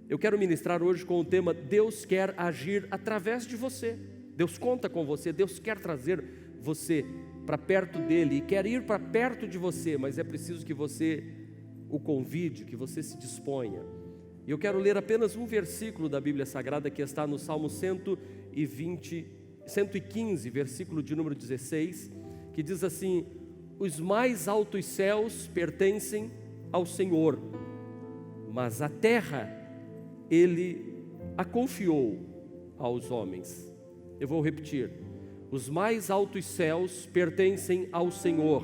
Eu quero ministrar hoje com o tema Deus quer agir através de você. Deus conta com você, Deus quer trazer você para perto dele e quer ir para perto de você, mas é preciso que você o convide, que você se disponha. E eu quero ler apenas um versículo da Bíblia Sagrada que está no Salmo 115, versículo de número 16, que diz assim: os mais altos céus pertencem ao Senhor, mas a terra Ele a confiou aos homens. Eu vou repetir: os mais altos céus pertencem ao Senhor,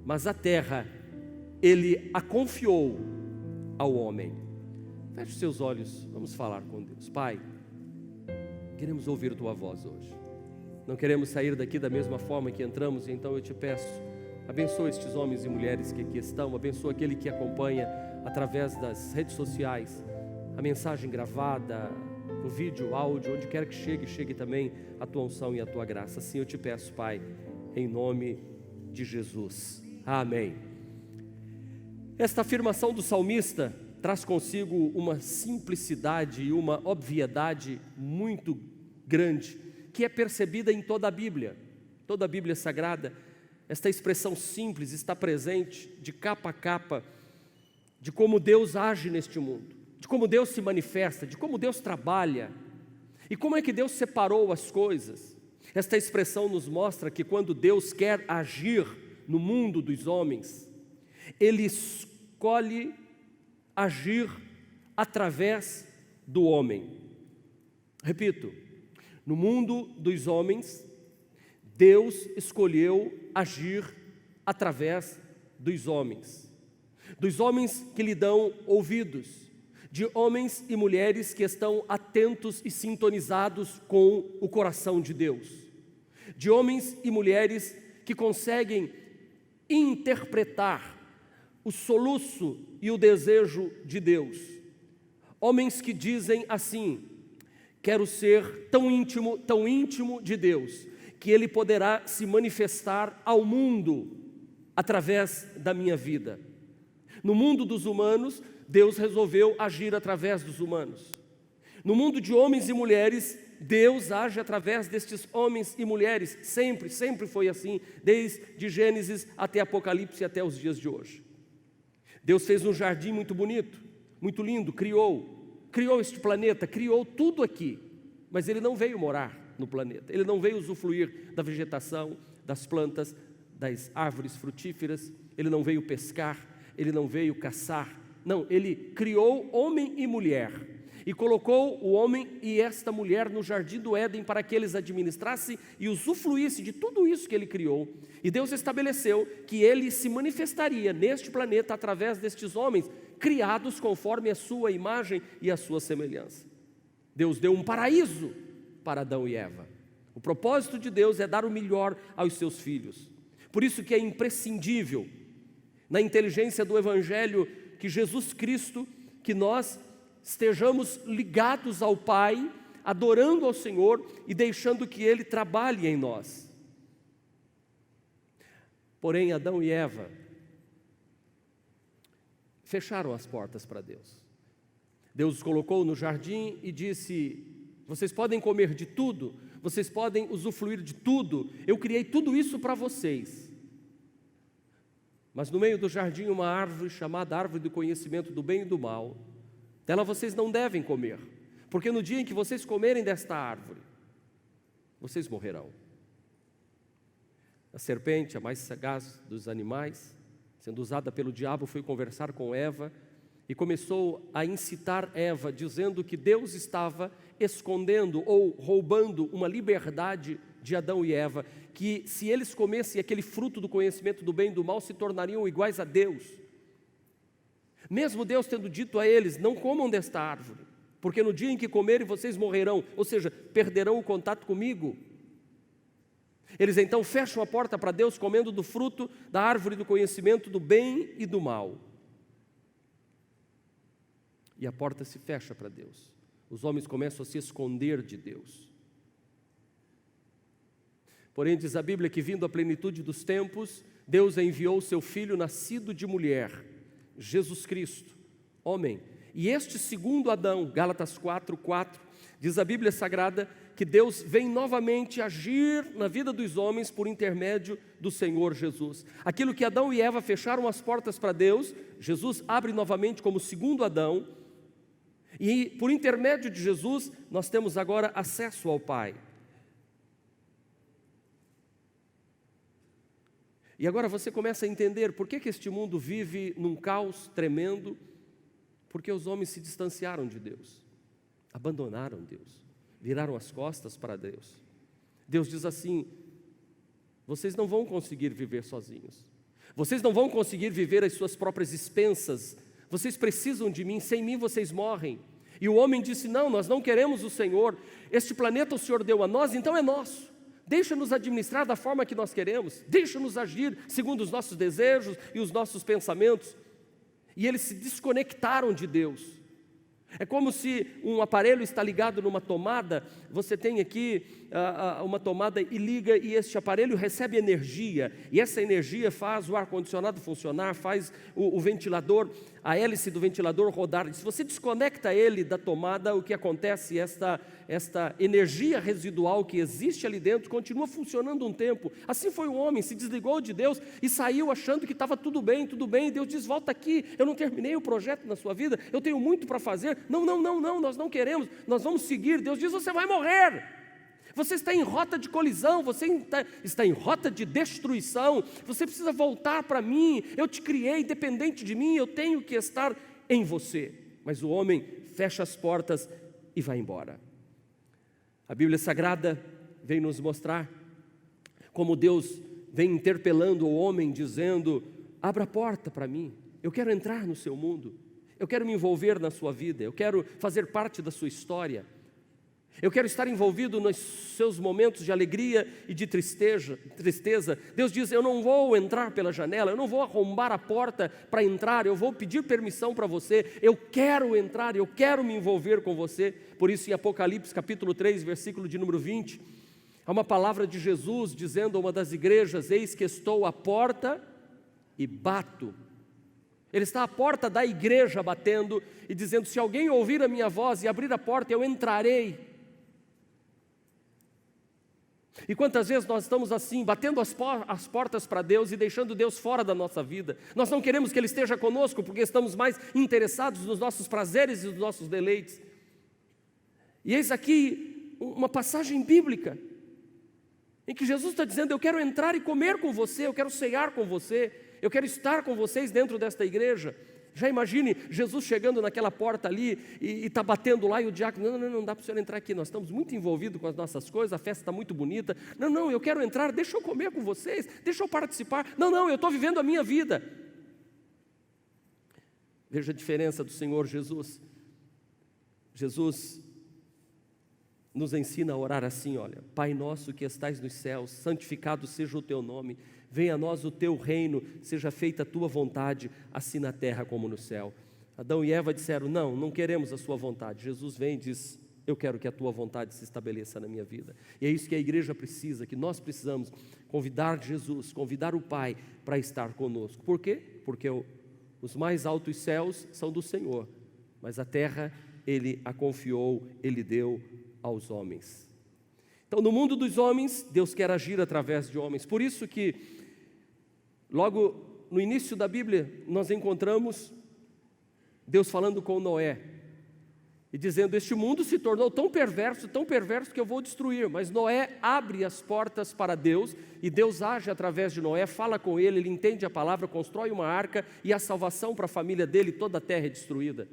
mas a terra Ele a confiou ao homem. Feche os seus olhos, vamos falar com Deus. Pai, queremos ouvir Tua voz hoje. Não queremos sair daqui da mesma forma que entramos, então eu te peço, abençoa estes homens e mulheres que aqui estão, abençoa aquele que acompanha através das redes sociais, a mensagem gravada, o vídeo, o áudio, onde quer que chegue, chegue também a Tua unção e a Tua graça. Assim eu te peço, Pai, em nome de Jesus. Amém. Esta afirmação do salmista traz consigo uma simplicidade e uma obviedade muito grande, que é percebida em toda a Bíblia Sagrada. Esta expressão simples está presente de capa a capa, de como Deus age neste mundo, de como Deus se manifesta, de como Deus trabalha, e como é que Deus separou as coisas. Esta expressão nos mostra que quando Deus quer agir no mundo dos homens, Ele escolhe agir através do homem. Repito, no mundo dos homens, Deus escolheu agir através dos homens que lhe dão ouvidos, de homens e mulheres que estão atentos e sintonizados com o coração de Deus, de homens e mulheres que conseguem interpretar o soluço e o desejo de Deus, homens que dizem assim: quero ser tão íntimo de Deus, que Ele poderá se manifestar ao mundo através da minha vida. No mundo dos humanos, Deus resolveu agir através dos humanos. No mundo de homens e mulheres, Deus age através destes homens e mulheres. Sempre foi assim, desde Gênesis até Apocalipse, até os dias de hoje. Deus fez um jardim muito bonito, muito lindo, criou este planeta, criou tudo aqui, mas Ele não veio morar no planeta, Ele não veio usufruir da vegetação, das plantas, das árvores frutíferas, Ele não veio pescar, Ele não veio caçar, não, Ele criou homem e mulher, e colocou o homem e esta mulher no jardim do Éden para que eles administrassem e usufruíssem de tudo isso que Ele criou. E Deus estabeleceu que Ele se manifestaria neste planeta através destes homens, criados conforme a sua imagem e a sua semelhança. Deus deu um paraíso para Adão e Eva. O propósito de Deus é dar o melhor aos seus filhos. Por isso que é imprescindível, na inteligência do Evangelho, que Jesus Cristo, que nós estejamos ligados ao Pai, adorando ao Senhor e deixando que Ele trabalhe em nós. Porém, Adão e Eva fecharam as portas para Deus. Deus os colocou no jardim e disse: vocês podem comer de tudo, vocês podem usufruir de tudo, eu criei tudo isso para vocês. Mas no meio do jardim uma árvore chamada árvore do conhecimento do bem e do mal, dela vocês não devem comer, porque no dia em que vocês comerem desta árvore, vocês morrerão. A serpente, a mais sagaz dos animais, sendo usada pelo diabo, foi conversar com Eva e começou a incitar Eva, dizendo que Deus estava escondendo ou roubando uma liberdade de Adão e Eva, que se eles comessem aquele fruto do conhecimento do bem e do mal, se tornariam iguais a Deus. Mesmo Deus tendo dito a eles: não comam desta árvore, porque no dia em que comerem vocês morrerão, ou seja, perderão o contato comigo. Eles então fecham a porta para Deus, comendo do fruto da árvore do conhecimento do bem e do mal. E a porta se fecha para Deus. Os homens começam a se esconder de Deus. Porém, diz a Bíblia que, vindo a plenitude dos tempos, Deus enviou o seu Filho nascido de mulher, Jesus Cristo, homem, E este segundo Adão, Gálatas 4:4, diz a Bíblia Sagrada que Deus vem novamente agir na vida dos homens por intermédio do Senhor Jesus. Aquilo que Adão e Eva fecharam as portas para Deus, Jesus abre novamente como segundo Adão, e por intermédio de Jesus, nós temos agora acesso ao Pai. E agora você começa a entender por que este mundo vive num caos tremendo, porque os homens se distanciaram de Deus, abandonaram Deus, viraram as costas para Deus. Deus diz assim: vocês não vão conseguir viver sozinhos, vocês não vão conseguir viver as suas próprias expensas, vocês precisam de mim, sem mim vocês morrem. E o homem disse: não, nós não queremos o Senhor, este planeta o Senhor deu a nós, então é nosso. Deixa-nos administrar da forma que nós queremos, deixa-nos agir segundo os nossos desejos e os nossos pensamentos. E eles se desconectaram de Deus. É como se um aparelho está ligado numa tomada, você tem aqui uma tomada e liga, e este aparelho recebe energia, e essa energia faz o ar-condicionado funcionar, faz o ventilador, a hélice do ventilador rodar. E se você desconecta ele da tomada, o que acontece? Esta energia residual que existe ali dentro continua funcionando um tempo. Assim foi o homem, se desligou de Deus e saiu achando que estava tudo bem, e Deus diz: volta aqui, eu não terminei o projeto na sua vida, eu tenho muito para fazer. Não, nós não queremos, nós vamos seguir. Deus diz: você vai morrer. Você está em rota de colisão, você está em rota de destruição, você precisa voltar para mim, eu te criei, dependente de mim, eu tenho que estar em você. Mas o homem fecha as portas e vai embora. A Bíblia Sagrada vem nos mostrar como Deus vem interpelando o homem, dizendo: abra a porta para mim, eu quero entrar no seu mundo, eu quero me envolver na sua vida, eu quero fazer parte da sua história. Eu quero estar envolvido nos seus momentos de alegria e de tristeza. Deus diz: eu não vou entrar pela janela, eu não vou arrombar a porta para entrar, eu vou pedir permissão para você, eu quero entrar, eu quero me envolver com você. Por isso em Apocalipse capítulo 3, versículo de número 20, há uma palavra de Jesus dizendo a uma das igrejas: eis que estou à porta e bato. Ele está à porta da igreja batendo e dizendo: se alguém ouvir a minha voz e abrir a porta, eu entrarei. E quantas vezes nós estamos assim, batendo as portas para Deus e deixando Deus fora da nossa vida? Nós não queremos que Ele esteja conosco porque estamos mais interessados nos nossos prazeres e nos nossos deleites. E eis aqui uma passagem bíblica em que Jesus está dizendo: eu quero entrar e comer com você, eu quero ceiar com você, eu quero estar com vocês dentro desta igreja. Já imagine Jesus chegando naquela porta ali e está batendo lá, e o diácono: não dá para o senhor entrar aqui, nós estamos muito envolvidos com as nossas coisas, a festa está muito bonita. Não, eu quero entrar, deixa eu comer com vocês, deixa eu participar. Não, eu estou vivendo a minha vida. Veja a diferença do Senhor Jesus. Jesus nos ensina a orar assim: olha, Pai nosso que estais nos céus, santificado seja o teu nome, venha a nós o teu reino, seja feita a tua vontade, assim na terra como no céu. Adão e Eva disseram: não queremos a sua vontade. Jesus vem e diz: eu quero que a tua vontade se estabeleça na minha vida. E é isso que a igreja precisa, que nós precisamos convidar Jesus, convidar o Pai para estar conosco. Por quê? Porque os mais altos céus são do Senhor, mas a terra Ele a confiou, Ele deu aos homens. Então, no mundo dos homens, Deus quer agir através de homens. Por isso que, logo no início da Bíblia, nós encontramos Deus falando com Noé e dizendo: este mundo se tornou tão perverso que eu vou destruir. Mas Noé abre as portas para Deus, e Deus age através de Noé, fala com ele, ele entende a palavra, constrói uma arca, e a salvação para a família dele, toda a terra é destruída.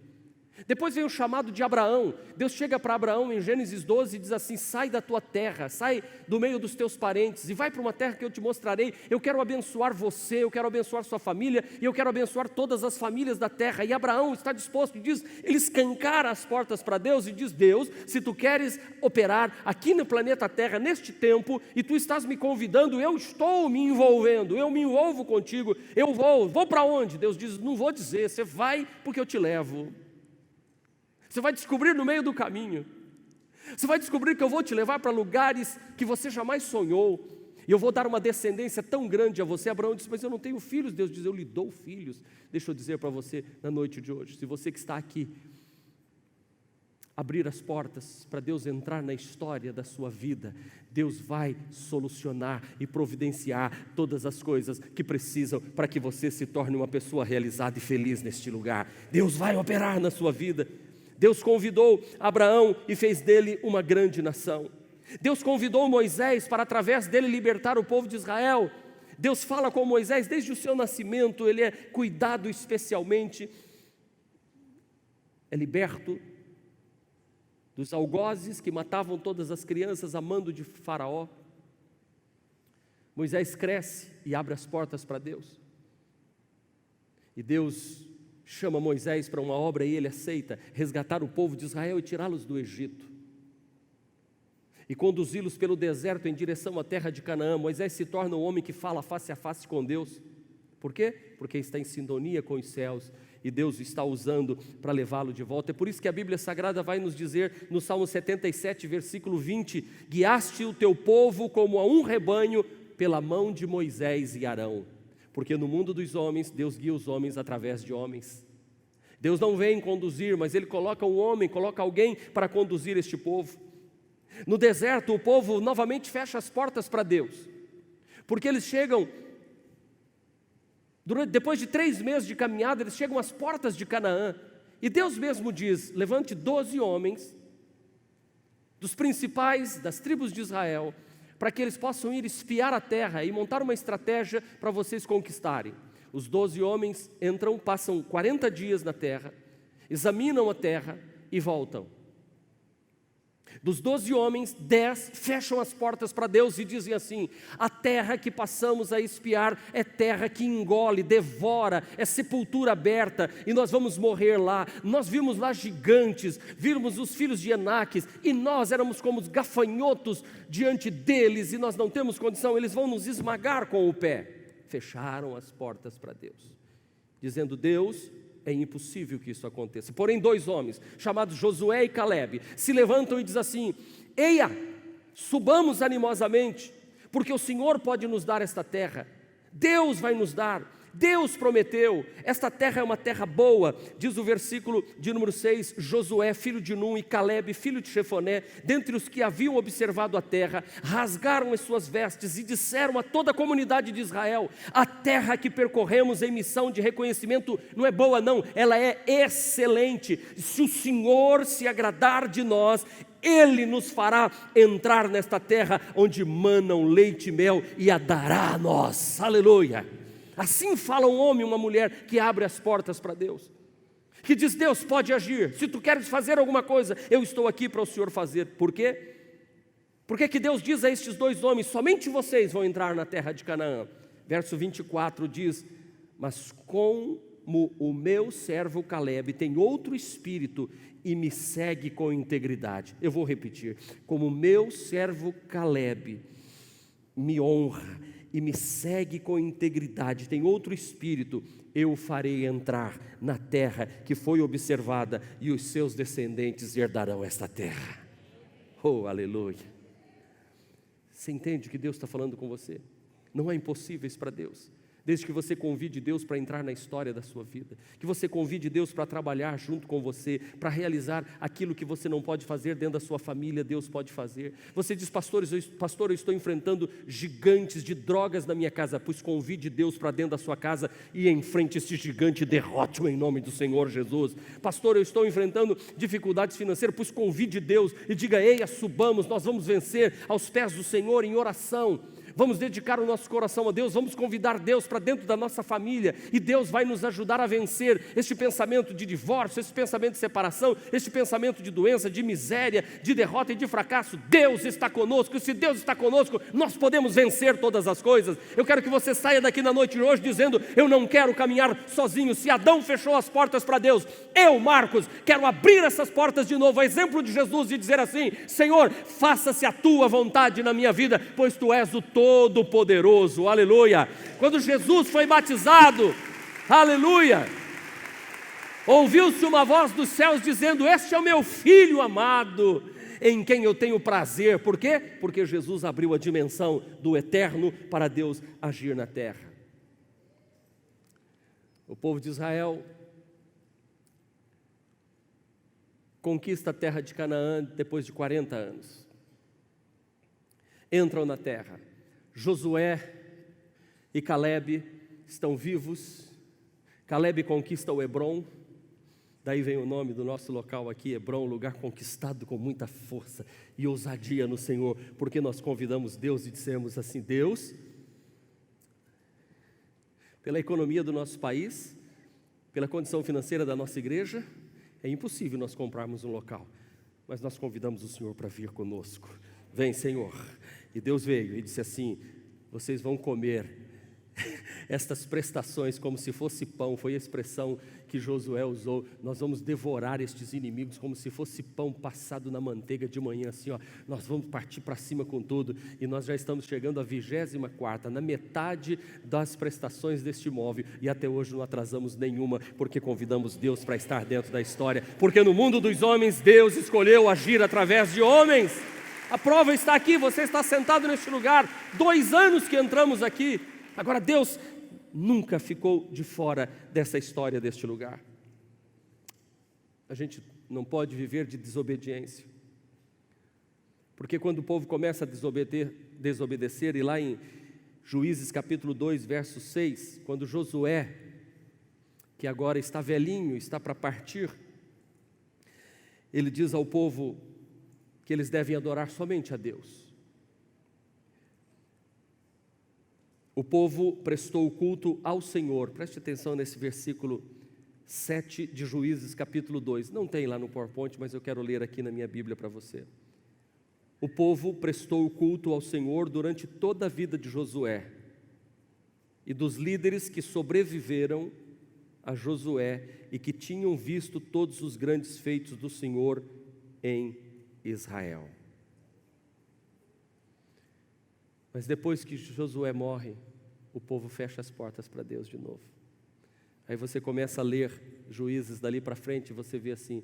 Depois vem o chamado de Abraão. Deus chega para Abraão em Gênesis 12 e diz assim: sai da tua terra, sai do meio dos teus parentes e vai para uma terra que eu te mostrarei. Eu quero abençoar você, eu quero abençoar sua família, e eu quero abençoar todas as famílias da terra. E Abraão está disposto, e diz, ele escancara as portas para Deus e diz: Deus, se tu queres operar aqui no planeta Terra, neste tempo, e tu estás me convidando, eu estou me envolvendo, eu me envolvo contigo, eu vou para onde? Deus diz: não vou dizer, você vai porque eu te levo. Você vai descobrir no meio do caminho. Você vai descobrir que eu vou te levar para lugares que você jamais sonhou. E eu vou dar uma descendência tão grande a você. Abraão disse, mas eu não tenho filhos. Deus diz, eu lhe dou filhos. Deixa eu dizer para você na noite de hoje, se você que está aqui, abrir as portas para Deus entrar na história da sua vida, Deus vai solucionar e providenciar todas as coisas que precisam para que você se torne uma pessoa realizada e feliz neste lugar. Deus vai operar na sua vida. Deus convidou Abraão e fez dele uma grande nação. Deus convidou Moisés para através dele libertar o povo de Israel. Deus fala com Moisés desde o seu nascimento, ele é cuidado especialmente, é liberto dos algozes que matavam todas as crianças a mando de Faraó. Moisés cresce e abre as portas para Deus. E Deus chama Moisés para uma obra e ele aceita, resgatar o povo de Israel e tirá-los do Egito. E conduzi-los pelo deserto em direção à terra de Canaã. Moisés se torna um homem que fala face a face com Deus. Por quê? Porque está em sintonia com os céus e Deus está usando para levá-lo de volta. É por isso que a Bíblia Sagrada vai nos dizer no Salmo 77, versículo 20: guiaste o teu povo como a um rebanho pela mão de Moisés e Arão. Porque no mundo dos homens, Deus guia os homens através de homens. Deus não vem conduzir, mas Ele coloca um homem, coloca alguém para conduzir este povo. No deserto, o povo novamente fecha as portas para Deus, porque eles chegam, depois de 3 meses de caminhada, eles chegam às portas de Canaã, e Deus mesmo diz, levante 12 homens, dos principais das tribos de Israel, para que eles possam ir espiar a terra e montar uma estratégia para vocês conquistarem. Os 12 homens entram, passam 40 dias na terra, examinam a terra e voltam. Dos 12 homens, 10 fecham as portas para Deus e dizem assim: a terra que passamos a espiar é terra que engole, devora, é sepultura aberta e nós vamos morrer lá. Nós vimos lá gigantes, vimos os filhos de Enaques e nós éramos como os gafanhotos diante deles e nós não temos condição, eles vão nos esmagar com o pé. Fecharam as portas para Deus, dizendo: Deus, é impossível que isso aconteça. Porém, 2 homens, chamados Josué e Calebe, se levantam e dizem assim: eia, subamos animosamente, porque o Senhor pode nos dar esta terra. Deus vai nos dar. Deus prometeu, esta terra é uma terra boa. Diz o versículo de número 6, Josué, filho de Num, e Calebe, filho de Jefoné, dentre os que haviam observado a terra, rasgaram as suas vestes e disseram a toda a comunidade de Israel: a terra que percorremos em missão de reconhecimento não é boa não, ela é excelente. Se o Senhor se agradar de nós, Ele nos fará entrar nesta terra onde manam leite e mel e a dará a nós. Aleluia! Assim fala um homem e uma mulher que abre as portas para Deus, que diz: Deus pode agir, se tu queres fazer alguma coisa, eu estou aqui para o Senhor fazer. Por quê? Porque que Deus diz a estes 2 homens: somente vocês vão entrar na terra de Canaã. Verso 24 diz: mas como o meu servo Calebe tem outro espírito e me segue com integridade. Eu vou repetir: como o meu servo Calebe me honra e me segue com integridade, tem outro espírito, eu o farei entrar na terra que foi observada e os seus descendentes herdarão esta terra. Oh, aleluia! Você entende que Deus está falando com você? Não há impossíveis para Deus. Desde que você convide Deus para entrar na história da sua vida, que você convide Deus para trabalhar junto com você, para realizar aquilo que você não pode fazer dentro da sua família, Deus pode fazer. Você diz: pastor, eu estou enfrentando gigantes de drogas na minha casa. Pois convide Deus para dentro da sua casa e enfrente esse gigante e derrote-o em nome do Senhor Jesus. Pastor, eu estou enfrentando dificuldades financeiras. Pois convide Deus e diga: eia, subamos, nós vamos vencer aos pés do Senhor em oração. Vamos dedicar o nosso coração a Deus, vamos convidar Deus para dentro da nossa família, e Deus vai nos ajudar a vencer este pensamento de divórcio, este pensamento de separação, este pensamento de doença, de miséria, de derrota e de fracasso. Deus está conosco, e se Deus está conosco, nós podemos vencer todas as coisas. Eu quero que você saia daqui na noite de hoje dizendo: eu não quero caminhar sozinho. Se Adão fechou as portas para Deus, eu, Marcos, quero abrir essas portas de novo, a exemplo de Jesus, e dizer assim: Senhor, faça-se a tua vontade na minha vida, pois tu és o Todo-Poderoso. Aleluia! Quando Jesus foi batizado, aleluia, ouviu-se uma voz dos céus dizendo: este é o meu filho amado, em quem eu tenho prazer. Por quê? Porque Jesus abriu a dimensão do eterno para Deus agir na terra. O povo de Israel conquista a terra de Canaã depois de 40 anos. Entram na terra. Josué e Calebe estão vivos. Calebe conquista o Hebrom. Daí vem o nome do nosso local aqui, Hebrom, lugar conquistado com muita força e ousadia no Senhor, porque nós convidamos Deus e dissemos assim: Deus, pela economia do nosso país, pela condição financeira da nossa igreja, é impossível nós comprarmos um local, mas nós convidamos o Senhor para vir conosco. Vem, Senhor. E Deus veio e disse assim: vocês vão comer estas prestações como se fosse pão. Foi a expressão que Josué usou. Nós vamos devorar estes inimigos como se fosse pão passado na manteiga de manhã, assim, ó. Nós vamos partir para cima com tudo. E nós já estamos chegando à 24ª, na metade das prestações deste imóvel, e até hoje não atrasamos nenhuma, porque convidamos Deus para estar dentro da história, porque no mundo dos homens Deus escolheu agir através de homens. A prova está aqui, você está sentado neste lugar, 2 anos que entramos aqui. Agora, Deus nunca ficou de fora dessa história, deste lugar. A gente não pode viver de desobediência, porque quando o povo começa a desobedecer, e lá em Juízes capítulo 2, verso 6, quando Josué, que agora está velhinho, está para partir, ele diz ao povo que eles devem adorar somente a Deus. O povo prestou culto ao Senhor. Preste atenção nesse versículo 7 de Juízes capítulo 2. Não tem lá no PowerPoint, mas eu quero ler aqui na minha Bíblia para você. O povo prestou culto ao Senhor durante toda a vida de Josué e dos líderes que sobreviveram a Josué e que tinham visto todos os grandes feitos do Senhor em Israel. Mas depois que Josué morre, o povo fecha as portas para Deus de novo. Aí você começa a ler Juízes dali para frente e você vê assim: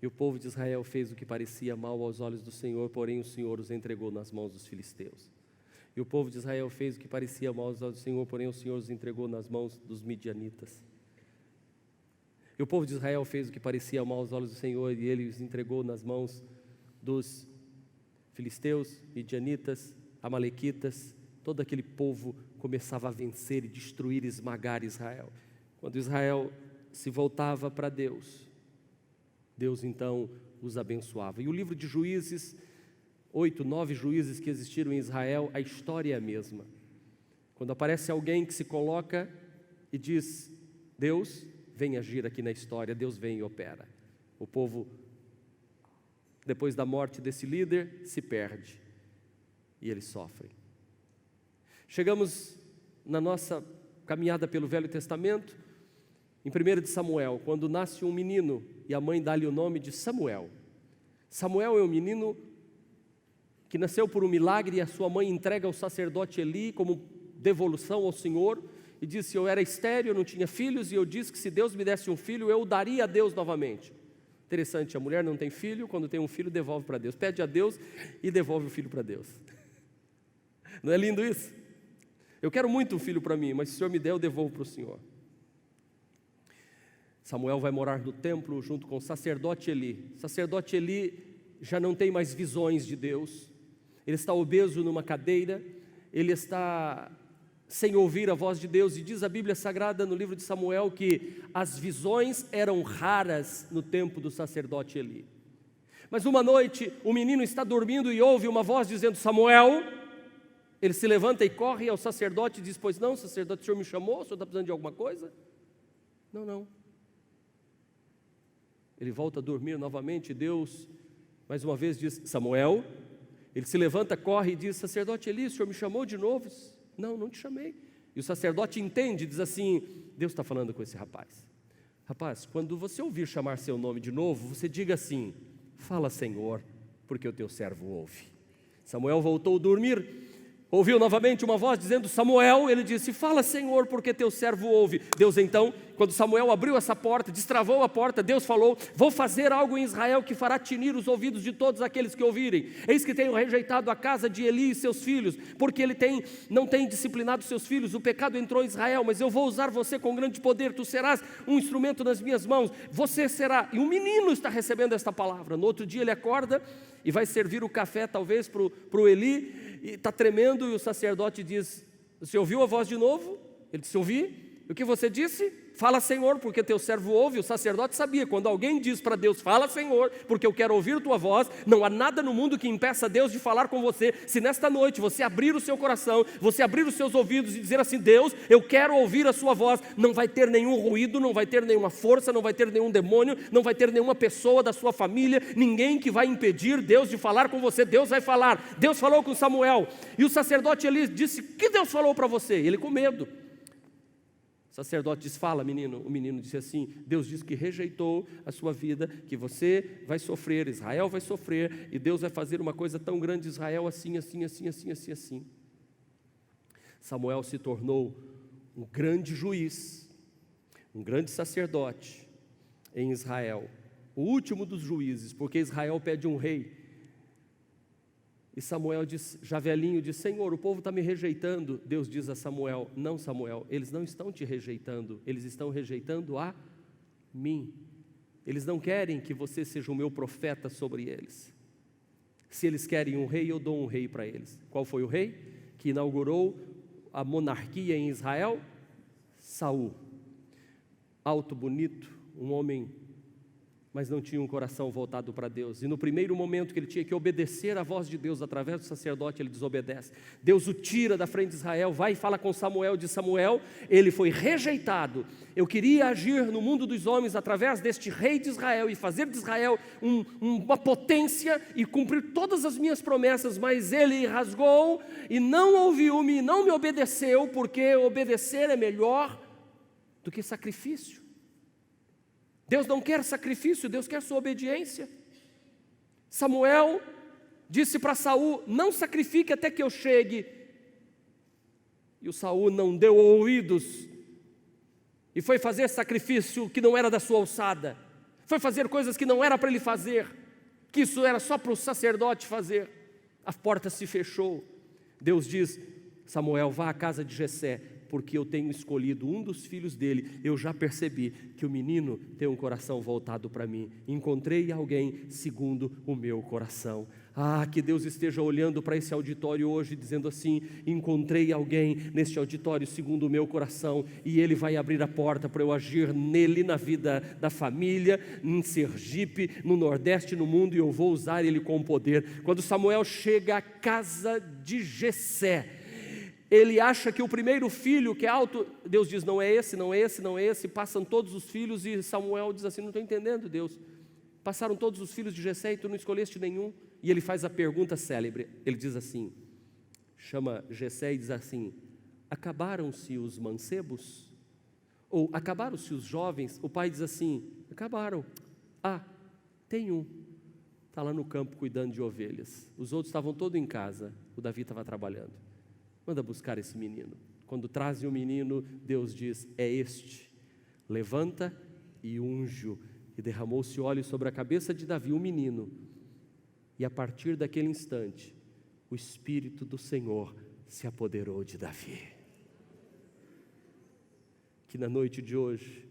e o povo de Israel fez o que parecia mal aos olhos do Senhor, porém o Senhor os entregou nas mãos dos filisteus. E o povo de Israel fez o que parecia mal aos olhos do Senhor, porém o Senhor os entregou nas mãos dos midianitas. E o povo de Israel fez o que parecia mal aos olhos do Senhor, e ele os entregou nas mãos dos filisteus, midianitas, amalequitas. Todo aquele povo começava a vencer e destruir, esmagar Israel. Quando Israel se voltava para Deus, Deus então os abençoava. E o livro de Juízes, 8, 9 juízes que existiram em Israel, a história é a mesma. Quando aparece alguém que se coloca e diz: Deus vem agir aqui na história, Deus vem e opera. O povo, depois da morte desse líder, se perde e eles sofrem. Chegamos na nossa caminhada pelo Velho Testamento, em 1 de Samuel, quando nasce um menino e a mãe dá-lhe o nome de Samuel. Samuel é um menino que nasceu por um milagre, e a sua mãe entrega ao sacerdote Eli como devolução ao Senhor, e disse: eu era estéril, eu não tinha filhos, e eu disse que se Deus me desse um filho, eu o daria a Deus novamente. Interessante, a mulher não tem filho, quando tem um filho devolve para Deus, pede a Deus e devolve o filho para Deus. Não é lindo isso? Eu quero muito um filho para mim, mas se o Senhor me der, eu devolvo para o Senhor. Samuel vai morar no templo junto com o sacerdote Eli. O sacerdote Eli já não tem mais visões de Deus. Ele está obeso numa cadeira, ele está sem ouvir a voz de Deus, e diz a Bíblia Sagrada no livro de Samuel que as visões eram raras no tempo do sacerdote Eli. Mas uma noite o menino está dormindo e ouve uma voz dizendo: Samuel. Ele se levanta e corre ao sacerdote e diz: pois não, sacerdote, o senhor me chamou? O senhor está precisando de alguma coisa? Não. Ele volta a dormir novamente, e Deus mais uma vez diz: Samuel. Ele se levanta, corre e diz: sacerdote Eli, o senhor me chamou de novo? Não te chamei. E o sacerdote entende, diz assim: Deus está falando com esse rapaz. Rapaz, quando você ouvir chamar seu nome de novo, você diga assim: fala, Senhor, porque o teu servo ouve. Samuel voltou a dormir. Ouviu novamente uma voz dizendo: Samuel. Ele disse: fala, Senhor, porque teu servo ouve. Deus então, quando Samuel abriu essa porta, destravou a porta, Deus falou: vou fazer algo em Israel que fará tinir os ouvidos de todos aqueles que ouvirem. Eis que tenho rejeitado a casa de Eli e seus filhos, porque ele não tem disciplinado seus filhos. O pecado entrou em Israel, mas eu vou usar você com grande poder. Tu serás um instrumento nas minhas mãos. Você será. E um menino está recebendo esta palavra. No outro dia ele acorda e vai servir o café talvez para o Eli, e está tremendo, e o sacerdote diz: você ouviu a voz de novo? Ele disse: ouvi. O que você disse? Fala, Senhor, porque teu servo ouve. O sacerdote sabia, quando alguém diz para Deus: fala, Senhor, porque eu quero ouvir tua voz, não há nada no mundo que impeça Deus de falar com você. Se nesta noite você abrir o seu coração, você abrir os seus ouvidos e dizer assim: Deus, eu quero ouvir a sua voz, não vai ter nenhum ruído, não vai ter nenhuma força, não vai ter nenhum demônio, não vai ter nenhuma pessoa da sua família, ninguém que vai impedir Deus de falar com você. Deus vai falar. Deus falou com Samuel, e o sacerdote ali disse: que Deus falou para você? Ele com medo. O sacerdote diz: fala, menino. O menino disse assim: Deus diz que rejeitou a sua vida, que você vai sofrer, Israel vai sofrer, e Deus vai fazer uma coisa tão grande, Israel, assim, assim, assim, assim, assim, assim. Samuel se tornou um grande juiz, um grande sacerdote em Israel, o último dos juízes, porque Israel pede um rei. E Samuel diz, já velhinho, diz: Senhor, o povo está me rejeitando. Deus diz a Samuel: não, Samuel, eles não estão te rejeitando, eles estão rejeitando a mim. Eles não querem que você seja o meu profeta sobre eles. Se eles querem um rei, eu dou um rei para eles. Qual foi o rei que inaugurou a monarquia em Israel? Saul. Alto, bonito, um homem, mas não tinha um coração voltado para Deus. E no primeiro momento que ele tinha que obedecer à voz de Deus através do sacerdote, ele desobedece. Deus o tira da frente de Israel, vai e fala com Samuel, diz: Samuel, ele foi rejeitado. Eu queria agir no mundo dos homens através deste rei de Israel e fazer de Israel uma potência e cumprir todas as minhas promessas, mas ele rasgou e não ouviu-me, não me obedeceu, porque obedecer é melhor do que sacrifício. Deus não quer sacrifício, Deus quer sua obediência. Samuel disse para Saul: não sacrifique até que eu chegue. E o Saul não deu ouvidos e foi fazer sacrifício que não era da sua alçada, foi fazer coisas que não era para ele fazer, que isso era só para o sacerdote fazer. A porta se fechou. Deus diz: Samuel, vá à casa de Jessé, porque eu tenho escolhido um dos filhos dele. Eu já percebi que o menino tem um coração voltado para mim. Encontrei alguém segundo o meu coração. Ah, que Deus esteja olhando para esse auditório hoje, dizendo assim: encontrei alguém neste auditório segundo o meu coração, e Ele vai abrir a porta para eu agir nele, na vida da família, em Sergipe, no Nordeste, no mundo, e eu vou usar Ele com poder. Quando Samuel chega à casa de Jessé, ele acha que o primeiro filho que é alto, Deus diz: não é esse, não é esse, não é esse. Passam todos os filhos e Samuel diz assim: não estou entendendo, Deus. Passaram todos os filhos de Jessé e tu não escolheste nenhum. E ele faz a pergunta célebre, ele diz assim, chama Jessé e diz assim: acabaram-se os mancebos? Ou acabaram-se os jovens? O pai diz assim: acabaram. Ah, tem um, está lá no campo cuidando de ovelhas. Os outros estavam todos em casa, o Davi estava trabalhando. Manda buscar esse menino. Quando trazem o menino, Deus diz: é este. Levanta e unge-o. E derramou-se óleo sobre a cabeça de Davi, o menino. E a partir daquele instante, o Espírito do Senhor se apoderou de Davi. Que na noite de hoje,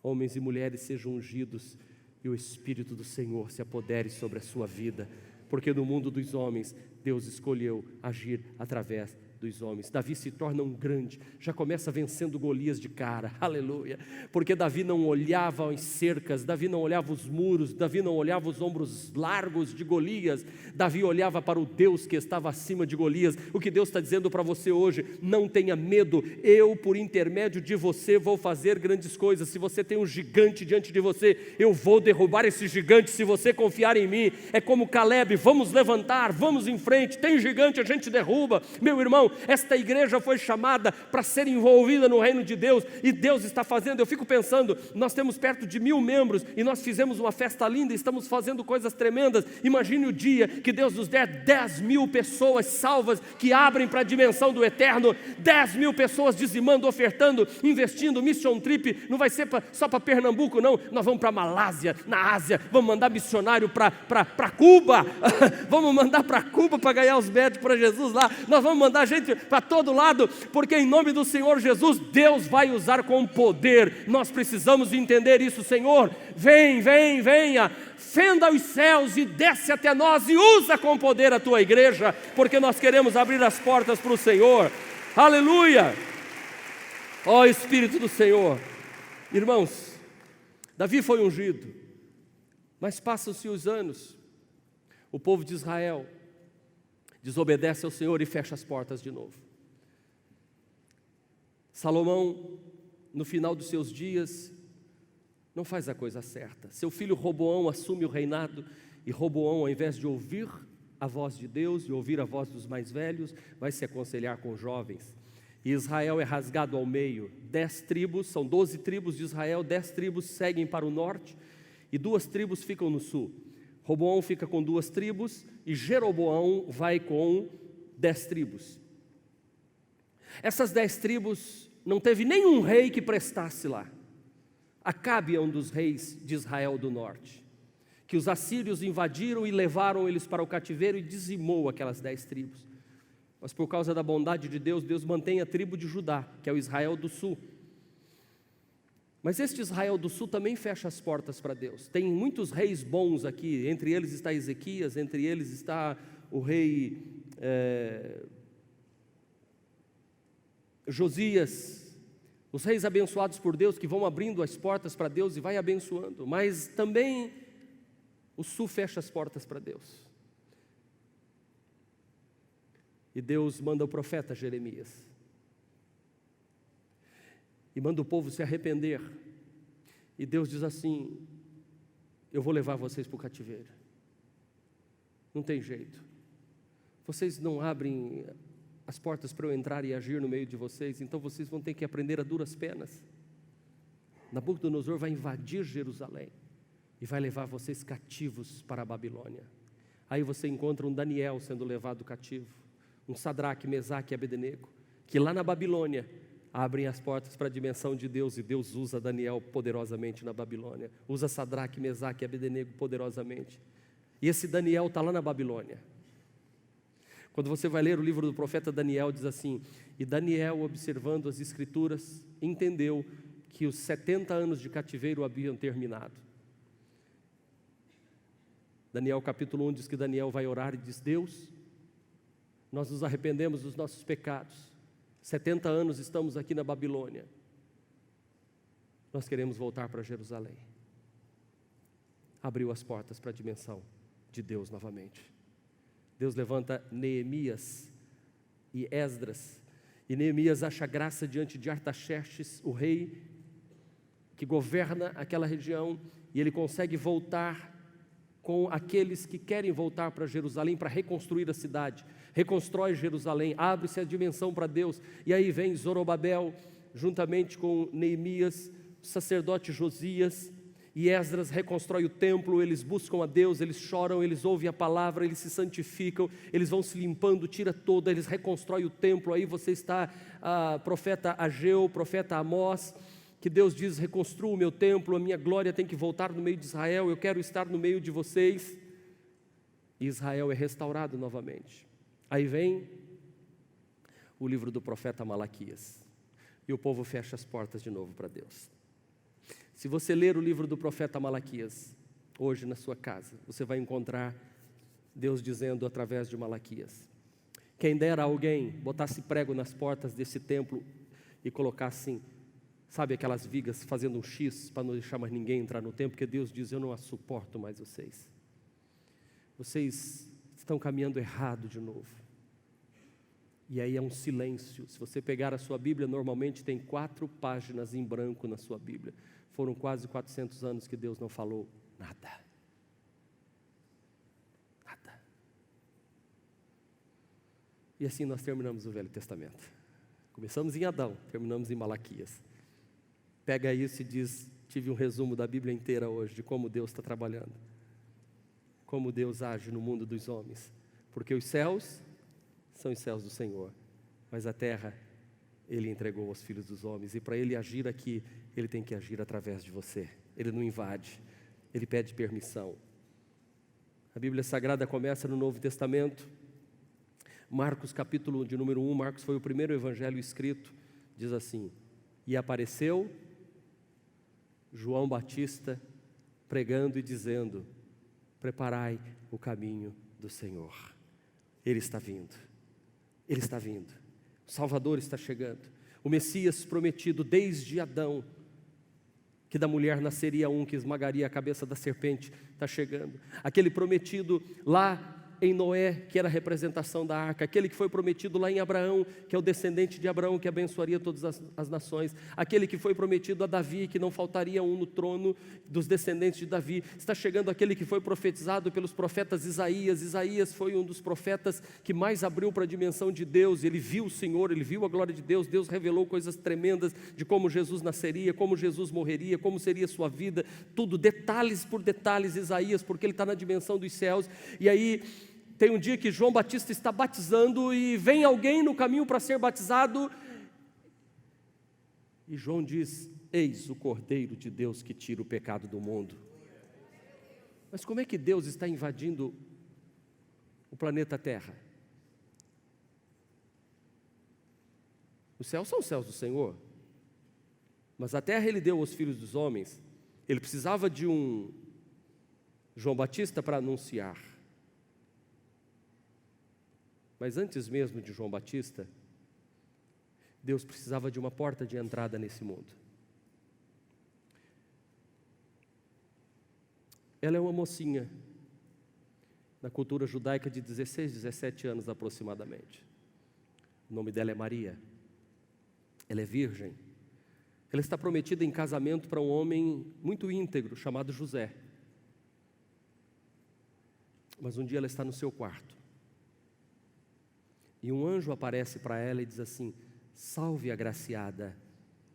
homens e mulheres sejam ungidos e o Espírito do Senhor se apodere sobre a sua vida. Porque no mundo dos homens, Deus escolheu agir através dos homens. Davi se torna um grande, já começa vencendo Golias de cara, aleluia, porque Davi não olhava as cercas, Davi não olhava os muros, Davi não olhava os ombros largos de Golias, Davi olhava para o Deus que estava acima de Golias. O que Deus está dizendo para você hoje: não tenha medo, eu por intermédio de você vou fazer grandes coisas. Se você tem um gigante diante de você, eu vou derrubar esse gigante se você confiar em mim. É como Caleb: vamos levantar, vamos em frente, tem gigante, a gente derruba. Meu irmão, Não, esta igreja foi chamada para ser envolvida no reino de Deus, e Deus está fazendo. Eu fico pensando, nós temos perto de 1000 membros, e nós fizemos uma festa linda, estamos fazendo coisas tremendas. Imagine o dia que Deus nos der 10.000 pessoas salvas, que abrem para a dimensão do eterno, 10.000 pessoas dizimando, ofertando, investindo. Mission Trip não vai ser só para Pernambuco, não. Nós vamos para Malásia, na Ásia, vamos mandar missionário para Cuba, vamos mandar para Cuba para ganhar os médicos para Jesus lá, nós vamos mandar gente para todo lado, porque em nome do Senhor Jesus, Deus vai usar com poder. Nós precisamos entender isso. Senhor, venha, fenda os céus e desce até nós, e usa com poder a tua igreja, porque nós queremos abrir as portas para o Senhor. Aleluia! Ó Espírito do Senhor. Irmãos, Davi foi ungido, mas passam-se os anos, o povo de Israel desobedece ao Senhor e fecha as portas de novo. Salomão, no final dos seus dias, não faz a coisa certa. Seu filho Roboão assume o reinado, e Roboão, ao invés de ouvir a voz de Deus e ouvir a voz dos mais velhos, vai se aconselhar com jovens. E Israel é rasgado ao meio. 10 tribos, são 12 tribos de Israel, 10 tribos seguem para o norte e 2 tribos ficam no sul. Roboão fica com 2 tribos e Jeroboão vai com 10 tribos. Essas 10 tribos não teve nenhum rei que prestasse lá. Acabe é um dos reis de Israel do norte, que os assírios invadiram e levaram eles para o cativeiro e dizimou aquelas 10 tribos. Mas por causa da bondade de Deus, Deus mantém a tribo de Judá, que é o Israel do sul. Mas este Israel do sul também fecha as portas para Deus. Tem muitos reis bons aqui, entre eles está Ezequias, entre eles está o rei Josias, os reis abençoados por Deus, que vão abrindo as portas para Deus e vai abençoando. Mas também o sul fecha as portas para Deus. E Deus manda o profeta Jeremias. E manda o povo se arrepender. E Deus diz assim: eu vou levar vocês para o cativeiro. Não tem jeito. Vocês não abrem as portas para eu entrar e agir no meio de vocês, então vocês vão ter que aprender a duras penas. Nabucodonosor vai invadir Jerusalém e vai levar vocês cativos para a Babilônia. Aí você encontra um Daniel sendo levado cativo, um Sadraque, Mesaque e Abednego, que lá na Babilônia abrem as portas para a dimensão de Deus, e Deus usa Daniel poderosamente na Babilônia, usa Sadraque, Mesaque e Abednego poderosamente. E esse Daniel está lá na Babilônia. Quando você vai ler o livro do profeta Daniel, diz assim: e Daniel, observando as escrituras, entendeu que os 70 anos de cativeiro haviam terminado. Daniel capítulo 1 diz que Daniel vai orar e diz: Deus, nós nos arrependemos dos nossos pecados, 70 anos estamos aqui na Babilônia, nós queremos voltar para Jerusalém. Abriu as portas para a dimensão de Deus novamente. Deus levanta Neemias e Esdras, e Neemias acha graça diante de Artaxerxes, o rei que governa aquela região, e ele consegue voltar com aqueles que querem voltar para Jerusalém para reconstruir a cidade. Reconstrói Jerusalém, abre-se a dimensão para Deus, e aí vem Zorobabel, juntamente com Neemias, o sacerdote Josias, e Esdras reconstrói o templo. Eles buscam a Deus, eles choram, eles ouvem a palavra, eles se santificam, eles vão se limpando, tira toda, eles reconstroem o templo. Aí você está, profeta Ageu, profeta Amós, que Deus diz: reconstrua o meu templo, a minha glória tem que voltar no meio de Israel, eu quero estar no meio de vocês. E Israel é restaurado novamente. Aí vem o livro do profeta Malaquias, e o povo fecha as portas de novo para Deus. Se você ler o livro do profeta Malaquias, hoje na sua casa, você vai encontrar Deus dizendo através de Malaquias: quem dera alguém botasse prego nas portas desse templo e colocasse, sabe, aquelas vigas fazendo um X para não deixar mais ninguém entrar no templo, porque Deus diz: eu não a suporto mais vocês. Vocês estão caminhando errado de novo. E aí é um silêncio. Se você pegar a sua Bíblia, normalmente tem 4 páginas em branco na sua Bíblia. Foram quase 400 anos que Deus não falou nada. Nada. E assim nós terminamos o Velho Testamento. Começamos em Adão, terminamos em Malaquias. Pega isso e diz, tive um resumo da Bíblia inteira hoje, de como Deus está trabalhando. Como Deus age no mundo dos homens. Porque os céus são os céus do Senhor, mas a terra Ele entregou aos filhos dos homens. E para Ele agir aqui, Ele tem que agir através de você. Ele não invade, Ele pede permissão. A Bíblia Sagrada começa no Novo Testamento. Marcos capítulo de número 1, Marcos foi o primeiro evangelho escrito, diz assim: e apareceu João Batista pregando e dizendo: preparai o caminho do Senhor. Ele está vindo, Ele está vindo, o Salvador está chegando, o Messias prometido desde Adão, que da mulher nasceria um que esmagaria a cabeça da serpente, está chegando. Aquele prometido lá em Noé, que era a representação da arca, aquele que foi prometido lá em Abraão, que é o descendente de Abraão, que abençoaria todas as nações, aquele que foi prometido a Davi, que não faltaria um no trono dos descendentes de Davi. Está chegando aquele que foi profetizado pelos profetas Isaías. Isaías foi um dos profetas que mais abriu para a dimensão de Deus. Ele viu o Senhor, ele viu a glória de Deus. Deus revelou coisas tremendas de como Jesus nasceria, como Jesus morreria, como seria a sua vida, tudo, detalhes por detalhes, Isaías, porque ele está na dimensão dos céus. E aí tem um dia que João Batista está batizando e vem alguém no caminho para ser batizado, e João diz: eis o Cordeiro de Deus que tira o pecado do mundo. Mas como é que Deus está invadindo o planeta Terra? Os céus são os céus do Senhor, mas a terra Ele deu aos filhos dos homens. Ele precisava de um João Batista para anunciar. Mas antes mesmo de João Batista, Deus precisava de uma porta de entrada nesse mundo. Ela é uma mocinha, na cultura judaica, de 16, 17 anos aproximadamente. O nome dela é Maria. Ela é virgem. Ela está prometida em casamento para um homem muito íntegro, chamado José. Mas um dia ela está no seu quarto. E um anjo aparece para ela e diz assim: salve, agraciada,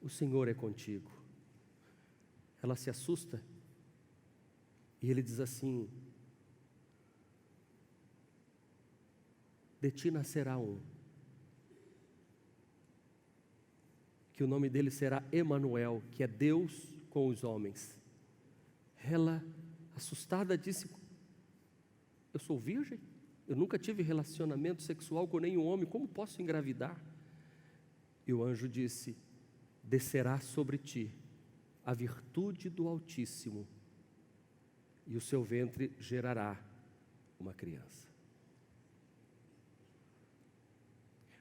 o Senhor é contigo. Ela se assusta e ele diz assim: de ti nascerá um, que o nome dele será Emanuel, que é Deus com os homens. Ela, assustada, disse: eu sou virgem? Eu nunca tive relacionamento sexual com nenhum homem, como posso engravidar? E o anjo disse: descerá sobre ti a virtude do Altíssimo, e o seu ventre gerará uma criança.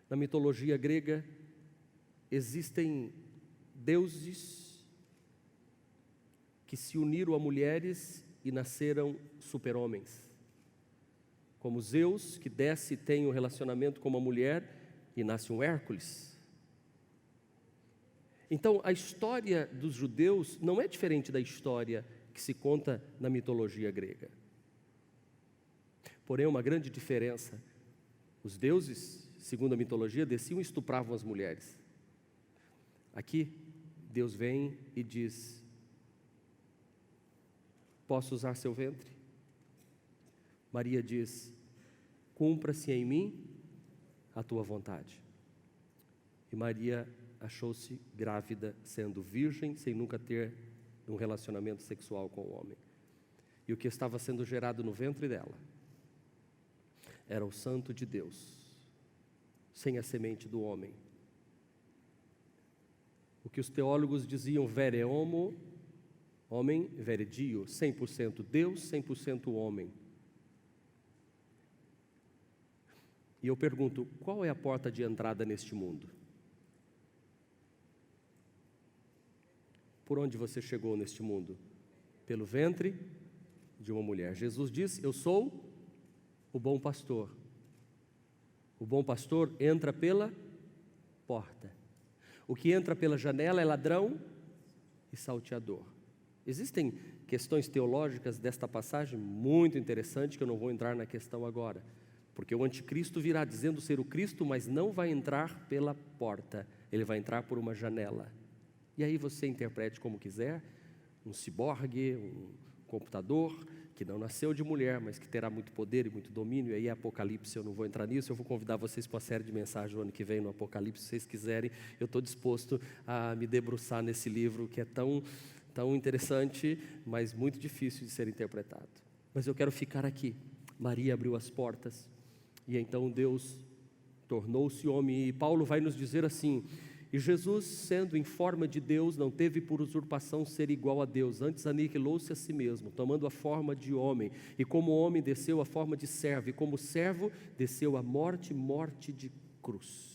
Na mitologia grega, existem deuses que se uniram a mulheres e nasceram super-homens. Como Zeus, que desce e tem um relacionamento com uma mulher e nasce um Hércules. Então, a história dos judeus não é diferente da história que se conta na mitologia grega. Porém, uma grande diferença: os deuses, segundo a mitologia, desciam e estupravam as mulheres. Aqui, Deus vem e diz: posso usar seu ventre? Maria diz: cumpra-se em mim a tua vontade. E Maria achou-se grávida, sendo virgem, sem nunca ter um relacionamento sexual com o homem. E o que estava sendo gerado no ventre dela era o Santo de Deus, sem a semente do homem. O que os teólogos diziam vere homo, homem, vere dio, 100% Deus, 100% homem. E eu pergunto: qual é a porta de entrada neste mundo? Por onde você chegou neste mundo? Pelo ventre de uma mulher. Jesus disse: eu sou o bom pastor. O bom pastor entra pela porta. O que entra pela janela é ladrão e salteador. Existem questões teológicas desta passagem muito interessantes, que eu não vou entrar na questão agora. Porque o anticristo virá dizendo ser o Cristo, mas não vai entrar pela porta, ele vai entrar por uma janela. E aí você interprete como quiser, um ciborgue, um computador, que não nasceu de mulher, mas que terá muito poder e muito domínio. E aí Apocalipse, eu não vou entrar nisso, eu vou convidar vocês para uma série de mensagens no ano que vem no Apocalipse, se vocês quiserem. Eu estou disposto a me debruçar nesse livro que é tão interessante, mas muito difícil de ser interpretado. Mas eu quero ficar aqui. Maria abriu as portas, e então Deus tornou-se homem, e Paulo vai nos dizer assim: e Jesus, sendo em forma de Deus, não teve por usurpação ser igual a Deus, antes aniquilou-se a si mesmo, tomando a forma de homem, e como homem desceu a forma de servo, e como servo desceu à morte de cruz.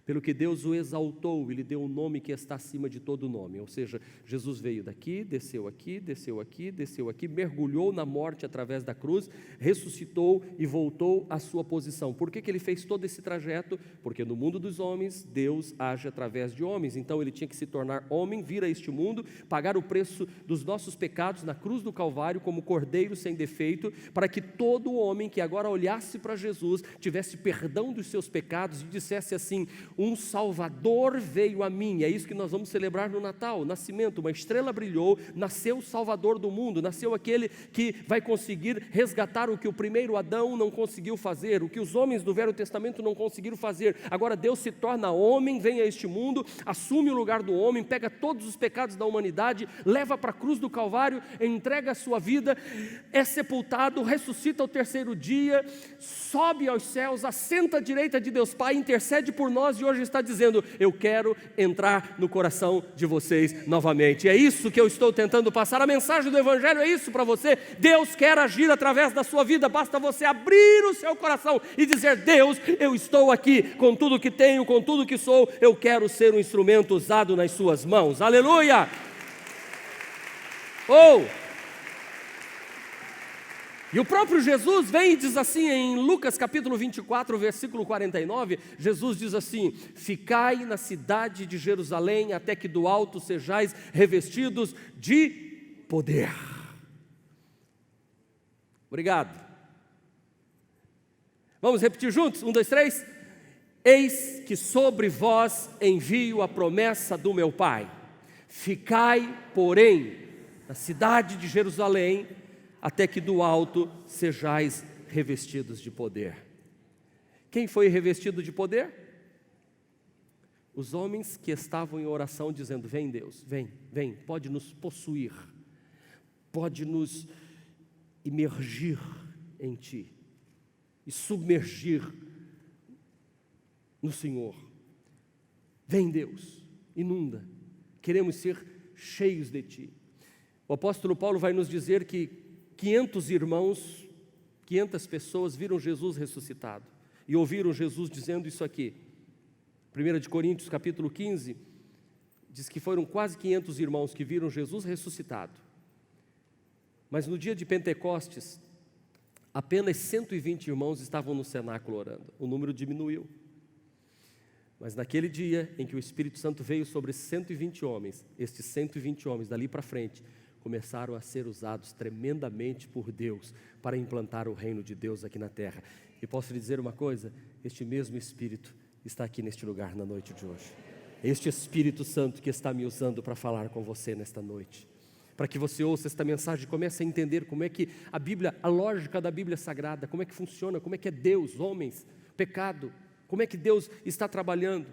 Pelo que Deus o exaltou e lhe deu um nome que está acima de todo nome. Ou seja, Jesus veio daqui, desceu aqui, desceu aqui, desceu aqui, mergulhou na morte através da cruz, ressuscitou e voltou à sua posição. Por que ele fez todo esse trajeto? Porque no mundo dos homens, Deus age através de homens. Então ele tinha que se tornar homem, vir a este mundo, pagar o preço dos nossos pecados na cruz do Calvário, como cordeiro sem defeito, para que todo homem que agora olhasse para Jesus, tivesse perdão dos seus pecados e dissesse assim: um Salvador veio a mim. É isso que nós vamos celebrar no Natal, o nascimento. Uma estrela brilhou, nasceu o Salvador do mundo, nasceu aquele que vai conseguir resgatar o que o primeiro Adão não conseguiu fazer, o que os homens do Velho Testamento não conseguiram fazer. Agora Deus se torna homem, vem a este mundo, assume o lugar do homem, pega todos os pecados da humanidade, leva para a cruz do Calvário, entrega a sua vida, é sepultado, ressuscita ao terceiro dia, sobe aos céus, assenta à direita de Deus Pai, intercede por nós, e hoje está dizendo: eu quero entrar no coração de vocês novamente. É isso que eu estou tentando passar. A mensagem do Evangelho é isso para você. Deus quer agir através da sua vida, basta você abrir o seu coração e dizer: Deus, eu estou aqui com tudo que tenho, com tudo que sou, eu quero ser um instrumento usado nas suas mãos. Aleluia! E o próprio Jesus vem e diz assim em Lucas capítulo 24, versículo 49, Jesus diz assim: ficai na cidade de Jerusalém, até que do alto sejais revestidos de poder. Obrigado. Vamos repetir juntos? 1, 2, 3. Eis que sobre vós envio a promessa do meu Pai. Ficai, porém, na cidade de Jerusalém, até que do alto sejais revestidos de poder. Quem foi revestido de poder? Os homens que estavam em oração dizendo: vem Deus, vem, pode nos possuir, pode nos imergir em Ti e submergir no Senhor. Vem Deus, inunda, queremos ser cheios de Ti. O apóstolo Paulo vai nos dizer que 500 irmãos, 500 pessoas viram Jesus ressuscitado e ouviram Jesus dizendo isso aqui. 1 Coríntios capítulo 15 diz que foram quase 500 irmãos que viram Jesus ressuscitado. Mas no dia de Pentecostes, apenas 120 irmãos estavam no cenáculo orando. O número diminuiu. Mas naquele dia em que o Espírito Santo veio sobre 120 homens, estes 120 homens dali para frente começaram a ser usados tremendamente por Deus para implantar o reino de Deus aqui na terra. E posso lhe dizer uma coisa: este mesmo Espírito está aqui neste lugar na noite de hoje. Este Espírito Santo que está me usando para falar com você nesta noite, para que você ouça esta mensagem e comece a entender como é que a Bíblia, a lógica da Bíblia Sagrada, como é que funciona, como é que é Deus, homens, pecado, como é que Deus está trabalhando.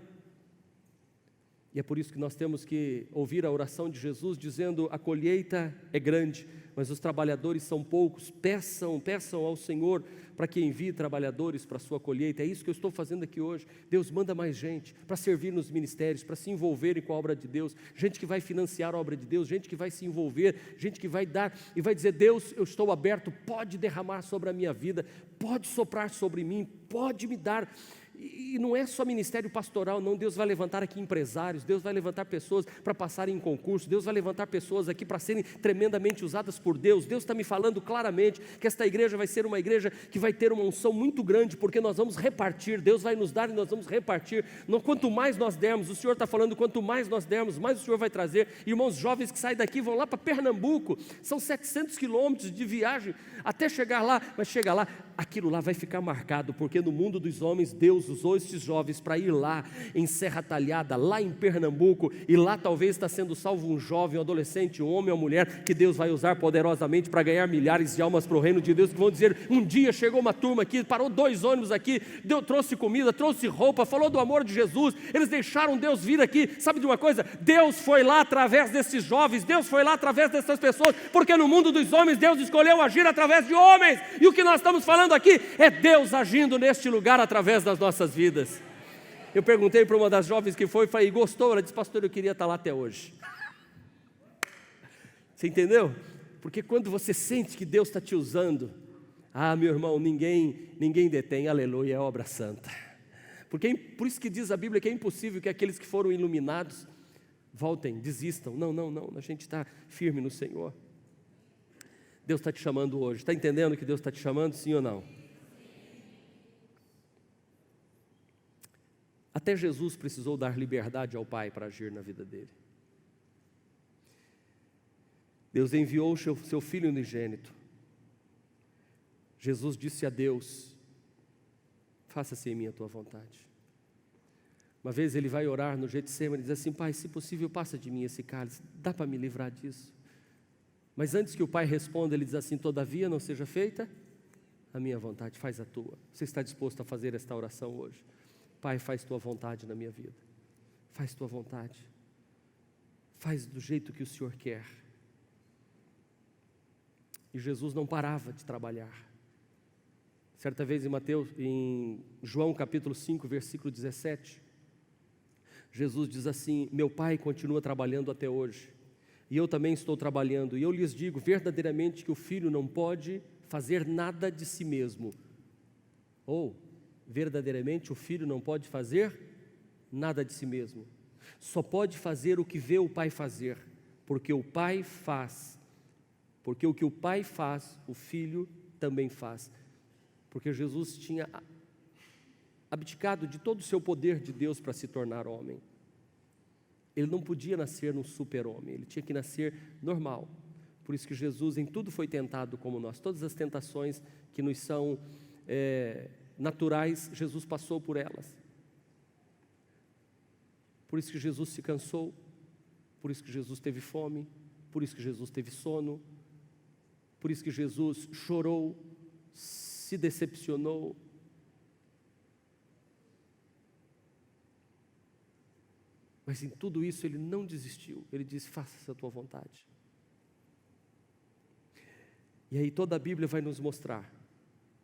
E é por isso que nós temos que ouvir a oração de Jesus dizendo: a colheita é grande, mas os trabalhadores são poucos. Peçam ao Senhor para que envie trabalhadores para a sua colheita. É isso que eu estou fazendo aqui hoje. Deus manda mais gente para servir nos ministérios, para se envolverem com a obra de Deus, gente que vai financiar a obra de Deus, gente que vai se envolver, gente que vai dar e vai dizer: Deus, eu estou aberto, pode derramar sobre a minha vida, pode soprar sobre mim, pode me dar. E não é só ministério pastoral, não. Deus vai levantar aqui empresários, Deus vai levantar pessoas para passarem em concurso, Deus vai levantar pessoas aqui para serem tremendamente usadas por Deus. Deus está me falando claramente que esta igreja vai ser uma igreja que vai ter uma unção muito grande, porque nós vamos repartir. Deus vai nos dar e nós vamos repartir. Quanto mais nós dermos, o Senhor está falando, quanto mais nós dermos, mais o Senhor vai trazer. Irmãos jovens que saem daqui vão lá para Pernambuco, são 700 quilômetros de viagem até chegar lá, mas chega lá, aquilo lá vai ficar marcado, porque no mundo dos homens, Deus usou esses jovens para ir lá em Serra Talhada, lá em Pernambuco, e lá talvez está sendo salvo um jovem, um adolescente, um homem ou mulher, que Deus vai usar poderosamente para ganhar milhares de almas para o reino de Deus, que vão dizer, um dia chegou uma turma aqui, parou 2 ônibus aqui, trouxe comida, trouxe roupa, falou do amor de Jesus, eles deixaram Deus vir aqui. Sabe de uma coisa? Deus foi lá através desses jovens, Deus foi lá através dessas pessoas, porque no mundo dos homens Deus escolheu agir através de homens, e o que nós estamos falando aqui é Deus agindo neste lugar através das nossas vidas. Eu perguntei para uma das jovens que foi, falei, gostou? Ela disse, pastor, eu queria estar lá até hoje. Você entendeu? Porque quando você sente que Deus está te usando, meu irmão, ninguém detém, aleluia, é obra santa. Porque por isso que diz a Bíblia que é impossível que aqueles que foram iluminados voltem, desistam. Não, a gente está firme no Senhor. Deus está te chamando hoje. Está entendendo que Deus está te chamando, sim ou não? Até Jesus precisou dar liberdade ao Pai para agir na vida dele. Deus enviou o seu Filho unigênito. Jesus disse a Deus, faça-se em mim a tua vontade. Uma vez ele vai orar no Getsemane e diz assim, Pai, se possível passa de mim esse cálice, dá para me livrar disso? Mas antes que o Pai responda, ele diz assim, todavia não seja feita a minha vontade, faz a tua. Você está disposto a fazer esta oração hoje? Pai, faz tua vontade na minha vida, faz tua vontade, faz do jeito que o Senhor quer. E Jesus não parava de trabalhar. Certa vez em João capítulo 5, versículo 17, Jesus diz assim, meu Pai continua trabalhando até hoje, e eu também estou trabalhando, e eu lhes digo verdadeiramente que o Filho não pode fazer nada de si mesmo. Ou, verdadeiramente, o Filho não pode fazer nada de si mesmo. Só pode fazer o que vê o Pai fazer, porque o Pai faz. Porque o que o Pai faz, o Filho também faz. Porque Jesus tinha abdicado de todo o seu poder de Deus para se tornar homem. Ele não podia nascer um super-homem, ele tinha que nascer normal. Por isso que Jesus em tudo foi tentado como nós. Todas as tentações que nos são naturais, Jesus passou por elas. Por isso que Jesus se cansou, por isso que Jesus teve fome, por isso que Jesus teve sono, por isso que Jesus chorou, se decepcionou. Mas em tudo isso ele não desistiu, ele disse, faça a tua vontade. E aí toda a Bíblia vai nos mostrar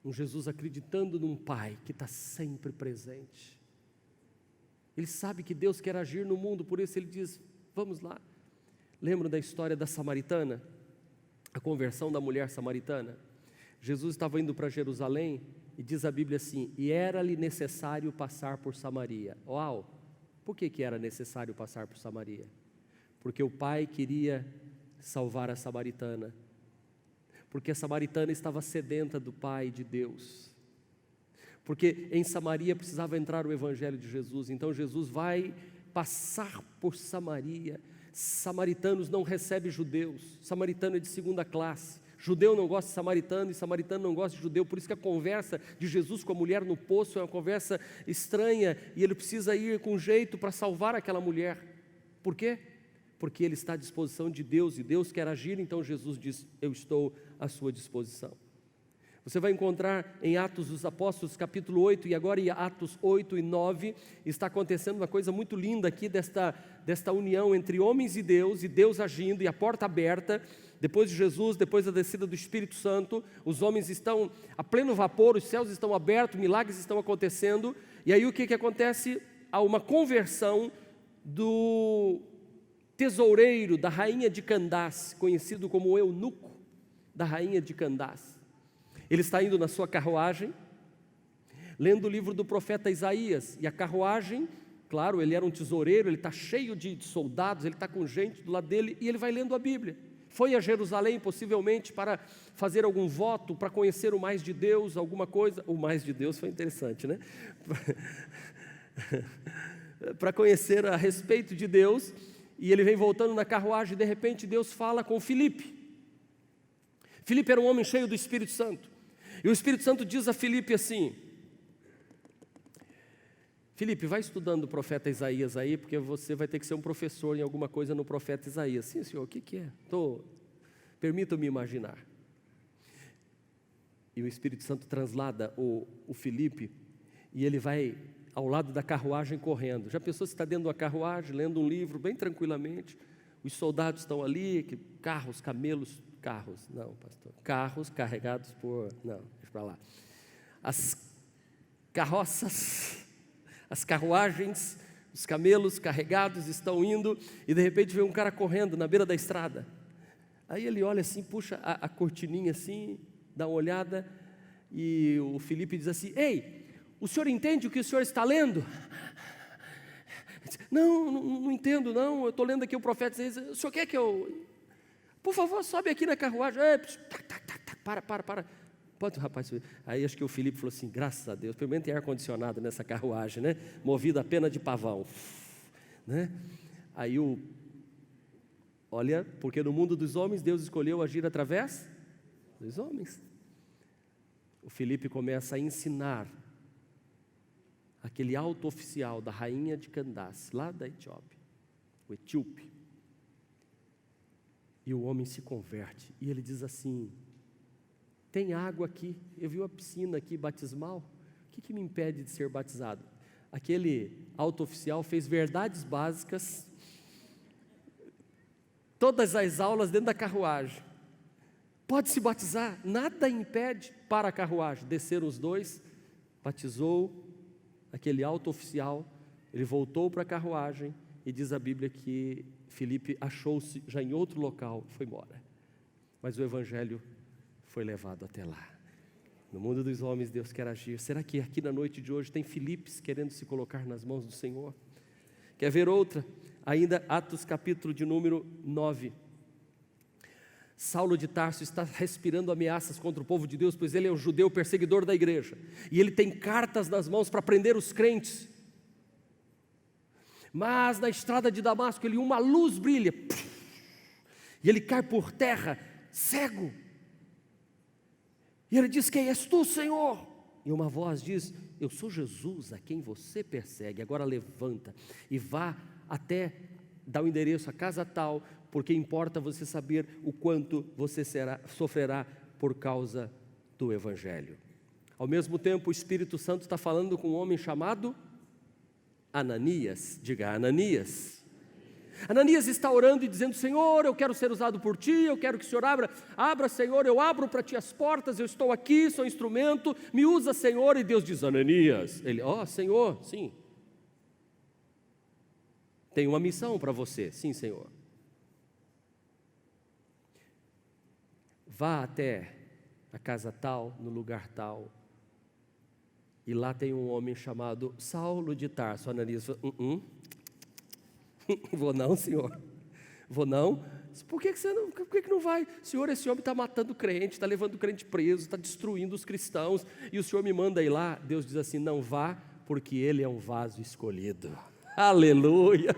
um Jesus acreditando num Pai que está sempre presente. Ele sabe que Deus quer agir no mundo, por isso ele diz, vamos lá. Lembram da história da samaritana? A conversão da mulher samaritana? Jesus estava indo para Jerusalém e diz a Bíblia assim, e era-lhe necessário passar por Samaria. Uau! Por que era necessário passar por Samaria? Porque o Pai queria salvar a samaritana. Porque a samaritana estava sedenta do Pai de Deus. Porque em Samaria precisava entrar o Evangelho de Jesus. Então Jesus vai passar por Samaria. Samaritanos não recebem judeus. Samaritano é de segunda classe. Judeu não gosta de samaritano e samaritano não gosta de judeu. Por isso que a conversa de Jesus com a mulher no poço é uma conversa estranha. E ele precisa ir com jeito para salvar aquela mulher. Por quê? Porque ele está à disposição de Deus e Deus quer agir. Então Jesus diz, eu estou à sua disposição. Você vai encontrar em Atos dos Apóstolos capítulo 8 e agora em Atos 8 e 9 está acontecendo uma coisa muito linda aqui desta união entre homens e Deus agindo e a porta aberta. Depois de Jesus, depois da descida do Espírito Santo, os homens estão a pleno vapor, os céus estão abertos, milagres estão acontecendo. E aí o que acontece? Há uma conversão do tesoureiro da rainha de Candás, conhecido como o eunuco da rainha de Candás. Ele está indo na sua carruagem, lendo o livro do profeta Isaías, e a carruagem, claro, ele era um tesoureiro, ele está cheio de soldados, ele está com gente do lado dele, e ele vai lendo a Bíblia. Foi a Jerusalém, possivelmente, para fazer algum voto, para conhecer o mais de Deus, alguma coisa. O mais de Deus foi interessante, né? Para conhecer a respeito de Deus, e ele vem voltando na carruagem, e de repente Deus fala com Filipe. Filipe era um homem cheio do Espírito Santo. E o Espírito Santo diz a Filipe assim: Filipe, vai estudando o profeta Isaías aí, porque você vai ter que ser um professor em alguma coisa no profeta Isaías. Sim, senhor, o que é? Permita-me imaginar. E o Espírito Santo translada o Filipe, e ele vai ao lado da carruagem correndo. Já pensou se está dentro de uma carruagem, lendo um livro, bem tranquilamente, os soldados estão ali, carros, camelos, não, pastor, carros carregados por, não, deixa para lá, as carroças, as carruagens, os camelos carregados estão indo, e de repente vem um cara correndo na beira da estrada. Aí ele olha assim, puxa a cortininha assim, dá uma olhada, e o Filipe diz assim: ei, o senhor entende o que o senhor está lendo? Não entendo não, eu estou lendo aqui o profeta. O senhor quer que eu... Por favor, sobe aqui na carruagem. Para. Pode, rapaz. Aí acho que o Filipe falou assim: graças a Deus, pelo menos tem ar-condicionado nessa carruagem, né? Movido apenas de pavão, né? Aí olha, porque no mundo dos homens Deus escolheu agir através dos homens. O Filipe começa a ensinar aquele alto oficial da rainha de Candace, lá da Etiópia, o etíope. E o homem se converte, e ele diz assim: tem água aqui, eu vi uma piscina aqui batismal, o que me impede de ser batizado? Aquele alto oficial fez verdades básicas, todas as aulas dentro da carruagem. Pode se batizar, nada impede. Para a carruagem, desceram os dois, batizou aquele alto oficial, ele voltou para a carruagem, e diz a Bíblia que Filipe achou-se já em outro local, foi embora. Mas o Evangelho foi levado até lá. No mundo dos homens Deus quer agir. Será que aqui na noite de hoje tem Filipes querendo se colocar nas mãos do Senhor? Quer ver outra? Ainda Atos capítulo de número 9. Saulo de Tarso está respirando ameaças contra o povo de Deus, pois ele é um judeu perseguidor da igreja, e ele tem cartas nas mãos para prender os crentes. Mas na estrada de Damasco, uma luz brilha, e ele cai por terra, cego. E ele diz: quem és tu, Senhor? E uma voz diz: eu sou Jesus, a quem você persegue. Agora levanta e vá até, dá o endereço, a casa tal, porque importa você saber o quanto você sofrerá por causa do Evangelho. Ao mesmo tempo, o Espírito Santo está falando com um homem chamado Ananias. Diga: Ananias. Ananias está orando e dizendo: Senhor, eu quero ser usado por Ti, eu quero que o Senhor abra, Senhor, eu abro para Ti as portas, eu estou aqui, sou instrumento, me usa, Senhor. E Deus diz: Ananias. Ele: Senhor, sim. Tenho uma missão para você. Sim, Senhor. Vá até a casa tal, no lugar tal, e lá tem um homem chamado Saulo de Tarso. Ananias falou: vou não, Senhor, vou não. Por que que não vai? Senhor, esse homem está matando crente, está levando o crente preso, está destruindo os cristãos, e o Senhor me manda ir lá. Deus diz assim: não vá, porque ele é um vaso escolhido. Aleluia!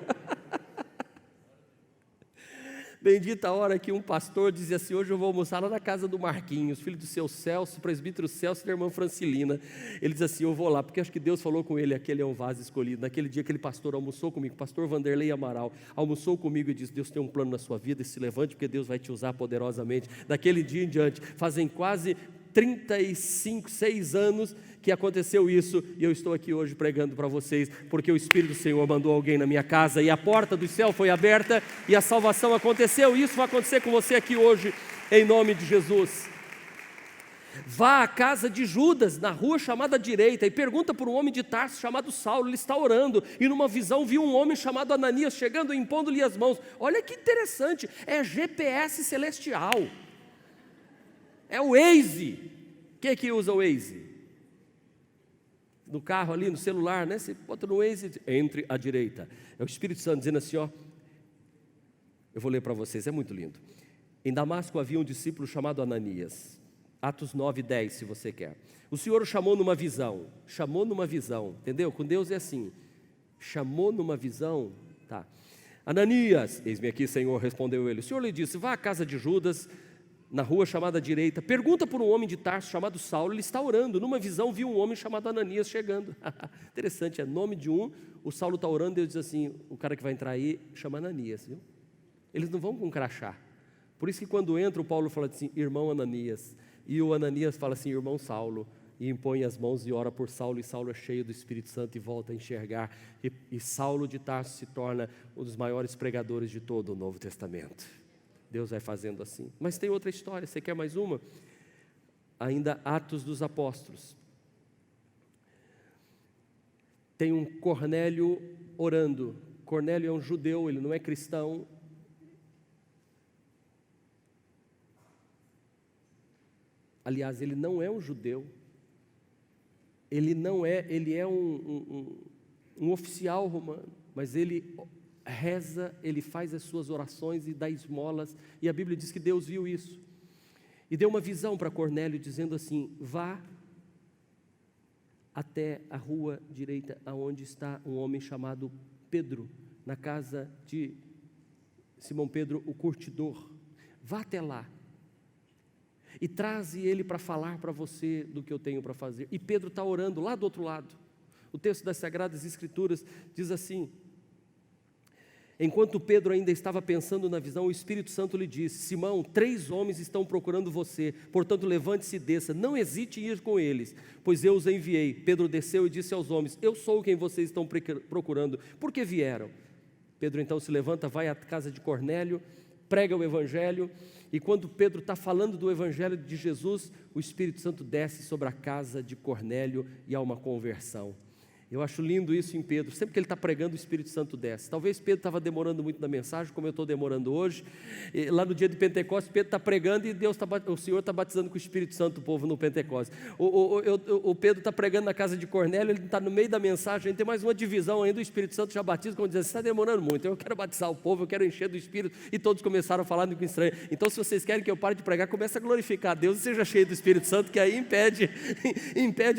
Bendita a hora que um pastor dizia assim: hoje eu vou almoçar lá na casa do Marquinhos, filho do seu Celso, presbítero Celso e da irmã Francilina. Ele diz assim: eu vou lá, porque acho que Deus falou com ele, aquele é um vaso escolhido. Naquele dia aquele pastor almoçou comigo, pastor Vanderlei Amaral, almoçou comigo e disse: Deus tem um plano na sua vida, se levante, porque Deus vai te usar poderosamente. Daquele dia em diante, fazem quase 36 anos que aconteceu isso, e eu estou aqui hoje pregando para vocês, porque o Espírito do Senhor mandou alguém na minha casa, e a porta do céu foi aberta, e a salvação aconteceu, e isso vai acontecer com você aqui hoje, em nome de Jesus. Vá à casa de Judas, na rua chamada direita, e pergunta por um homem de Tarso chamado Saulo. Ele está orando, e numa visão viu um homem chamado Ananias chegando e impondo-lhe as mãos. Olha que interessante, é GPS celestial, é o Waze. Quem é que usa o Waze? No carro ali, no celular, né? Você bota no Waze, entre à direita. É o Espírito Santo dizendo assim, eu vou ler para vocês, é muito lindo. Em Damasco havia um discípulo chamado Ananias. Atos 9:10, se você quer. O Senhor o chamou numa visão, entendeu? Com Deus é assim, chamou numa visão, tá. Ananias, eis-me aqui, Senhor, respondeu ele. O Senhor lhe disse: vá à casa de Judas, na rua chamada direita, pergunta por um homem de Tarso chamado Saulo, ele está orando. Numa visão viu um homem chamado Ananias chegando. Interessante, é nome de um, o Saulo está orando e Deus diz assim, o cara que vai entrar aí chama Ananias, viu? Eles não vão com crachá. Por isso que quando entra o Paulo fala assim, irmão Ananias, e o Ananias fala assim, irmão Saulo, e impõe as mãos e ora por Saulo, e Saulo é cheio do Espírito Santo e volta a enxergar, e Saulo de Tarso se torna um dos maiores pregadores de todo o Novo Testamento. Deus vai fazendo assim. Mas tem outra história, você quer mais uma? Ainda Atos dos Apóstolos. Tem um Cornélio orando. Cornélio é um judeu, ele não é cristão. Aliás, ele não é um judeu. Ele é um oficial romano, mas ele reza, ele faz as suas orações e dá esmolas, e a Bíblia diz que Deus viu isso, e deu uma visão para Cornélio, dizendo assim, vá até a rua direita, aonde está um homem chamado Pedro, na casa de Simão Pedro, o curtidor, vá até lá, e traze ele para falar para você do que eu tenho para fazer. E Pedro está orando lá do outro lado, o texto das Sagradas Escrituras diz assim, enquanto Pedro ainda estava pensando na visão, o Espírito Santo lhe disse, Simão, 3 homens estão procurando você, portanto levante-se e desça, não hesite em ir com eles, pois eu os enviei. Pedro desceu e disse aos homens, eu sou quem vocês estão procurando, por que vieram? Pedro então se levanta, vai à casa de Cornélio, prega o Evangelho, e quando Pedro está falando do Evangelho de Jesus, o Espírito Santo desce sobre a casa de Cornélio e há uma conversão. Eu acho lindo isso em Pedro, sempre que ele está pregando o Espírito Santo desce. Talvez Pedro estava demorando muito na mensagem, como eu estou demorando hoje, e lá no dia de Pentecostes Pedro está pregando e o Senhor está batizando com o Espírito Santo o povo no Pentecostes. O Pedro está pregando na casa de Cornélio, ele está no meio da mensagem, tem mais uma divisão ainda, o Espírito Santo já batiza, como diz, você está demorando muito, eu quero batizar o povo, eu quero encher do Espírito, e todos começaram a falar no estranho. Então se vocês querem que eu pare de pregar, comece a glorificar a Deus e seja cheio do Espírito Santo, que aí impede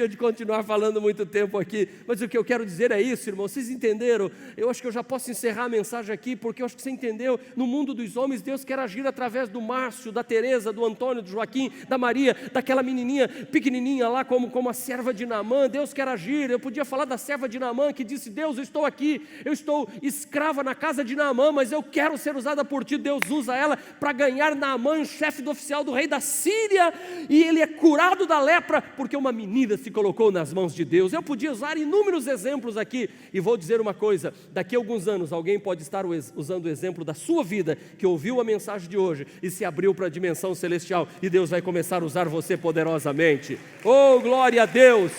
eu de continuar falando muito tempo aqui. Mas o que eu quero dizer é isso, irmão, vocês entenderam? Eu acho que eu já posso encerrar a mensagem aqui, porque eu acho que você entendeu, no mundo dos homens, Deus quer agir através do Márcio, da Teresa, do Antônio, do Joaquim, da Maria, daquela menininha pequenininha lá, como a serva de Naamã. Deus quer agir. Eu podia falar da serva de Naamã, que disse, Deus, eu estou aqui, eu estou escrava na casa de Naamã, mas eu quero ser usada por ti. Deus usa ela para ganhar Naamã, chefe do oficial do rei da Síria, e ele é curado da lepra, porque uma menina se colocou nas mãos de Deus. Eu podia usar inúmeros exemplos aqui, e vou dizer uma coisa, daqui a alguns anos alguém pode estar usando o exemplo da sua vida, que ouviu a mensagem de hoje e se abriu para a dimensão celestial, e Deus vai começar a usar você poderosamente. Oh, glória a Deus!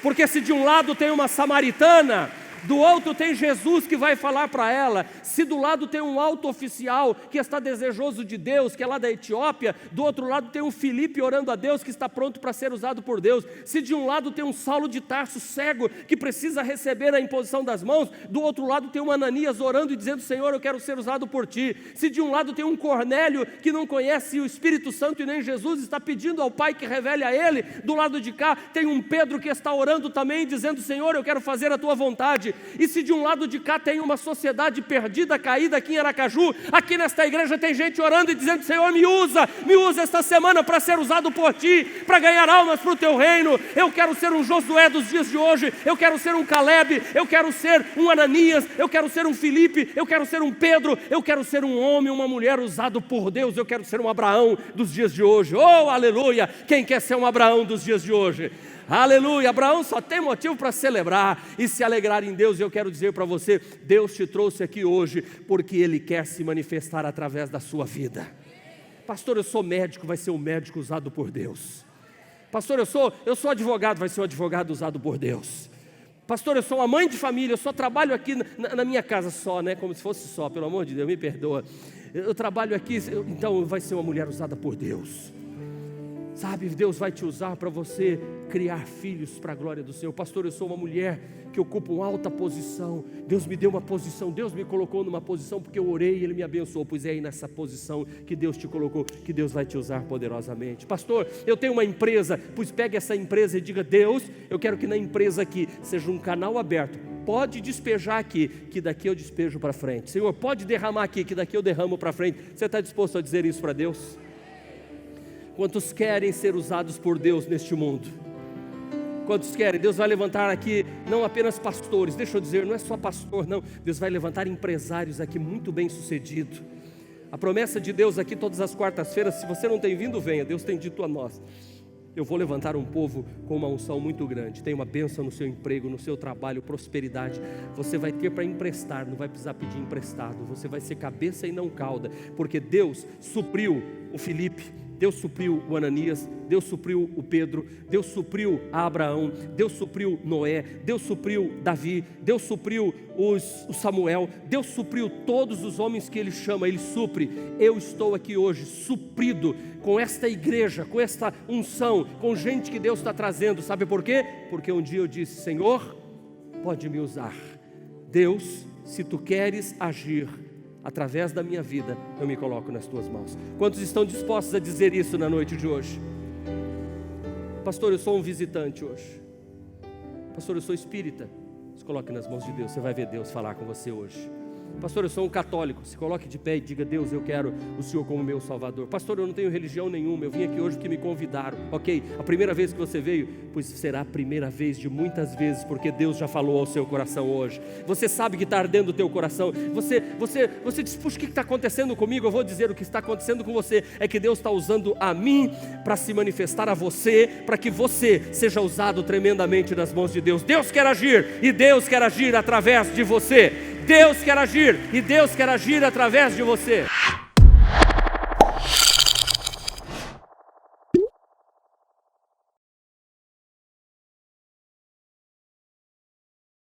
Porque se de um lado tem uma samaritana, do outro tem Jesus que vai falar para ela. Se do lado tem um alto oficial que está desejoso de Deus, que é lá da Etiópia, do outro lado tem um Filipe orando a Deus, que está pronto para ser usado por Deus. Se de um lado tem um Saulo de Tarso cego, que precisa receber a imposição das mãos, do outro lado tem um Ananias orando e dizendo, Senhor, eu quero ser usado por ti. Se de um lado tem um Cornélio que não conhece o Espírito Santo e nem Jesus, está pedindo ao Pai que revele a ele, do lado de cá tem um Pedro que está orando também, dizendo, Senhor, eu quero fazer a tua vontade. E se de um lado de cá tem uma sociedade perdida, caída aqui em Aracaju, aqui nesta igreja tem gente orando e dizendo, Senhor, me usa esta semana para ser usado por ti, para ganhar almas para o teu reino. Eu quero ser um Josué dos dias de hoje, eu quero ser um Caleb, eu quero ser um Ananias, eu quero ser um Filipe, eu quero ser um Pedro, eu quero ser um homem, uma mulher usado por Deus, eu quero ser um Abraão dos dias de hoje. Oh, aleluia! Quem quer ser um Abraão dos dias de hoje? Aleluia, Abraão só tem motivo para celebrar e se alegrar em Deus. E eu quero dizer para você, Deus te trouxe aqui hoje porque Ele quer se manifestar através da sua vida. Pastor, eu sou médico, vai ser um médico usado por Deus. Pastor, eu sou advogado, vai ser um advogado usado por Deus. Pastor, eu sou uma mãe de família, eu só trabalho aqui na minha casa só, né? Como se fosse só, pelo amor de Deus, me perdoa. Eu trabalho aqui, então vai ser uma mulher usada por Deus. Sabe, Deus vai te usar para você criar filhos para a glória do Senhor. Pastor, eu sou uma mulher que ocupa uma alta posição. Deus me deu uma posição, Deus me colocou numa posição porque eu orei e Ele me abençoou. Pois é aí nessa posição que Deus te colocou, que Deus vai te usar poderosamente. Pastor, eu tenho uma empresa, pois pegue essa empresa e diga, Deus, eu quero que na empresa aqui seja um canal aberto. Pode despejar aqui, que daqui eu despejo para frente. Senhor, pode derramar aqui, que daqui eu derramo para frente. Você está disposto a dizer isso para Deus? Quantos querem ser usados por Deus neste mundo? Quantos querem? Deus vai levantar aqui não apenas pastores, deixa eu dizer, não é só pastor não, Deus vai levantar empresários aqui muito bem sucedidos. A promessa de Deus aqui todas as quartas-feiras, se você não tem vindo, venha, Deus tem dito a nós: eu vou levantar um povo com uma unção muito grande. Tem uma bênção no seu emprego, no seu trabalho, prosperidade. Você vai ter para emprestar, não vai precisar pedir emprestado. Você vai ser cabeça e não cauda, porque Deus supriu o Filipe, Deus supriu o Ananias, Deus supriu o Pedro, Deus supriu a Abraão, Deus supriu Noé, Deus supriu Davi, Deus supriu o Samuel, Deus supriu todos os homens que Ele chama, Ele supre. Eu estou aqui hoje suprido com esta igreja, com esta unção, com gente que Deus está trazendo. Sabe por quê? Porque um dia eu disse: Senhor, pode me usar. Deus, se Tu queres agir através da minha vida, eu me coloco nas Tuas mãos. Quantos estão dispostos a dizer isso na noite de hoje? Pastor, eu sou um visitante hoje. Pastor, eu sou espírita. Se coloque nas mãos de Deus, você vai ver Deus falar com você hoje. Pastor, eu sou um católico. Se coloque de pé e diga: Deus, eu quero o Senhor como meu Salvador. Pastor, eu não tenho religião nenhuma, eu vim aqui hoje porque me convidaram. Ok, a primeira vez que você veio, pois será a primeira vez de muitas vezes, porque Deus já falou ao seu coração hoje. Você sabe que está ardendo o teu coração. Você diz: puxa, o que está acontecendo comigo? Eu vou dizer: o que está acontecendo com você é que Deus está usando a mim para se manifestar a você, para que você seja usado tremendamente nas mãos de Deus. Deus quer agir, e Deus quer agir através de você. Deus quer agir, e Deus quer agir através de você.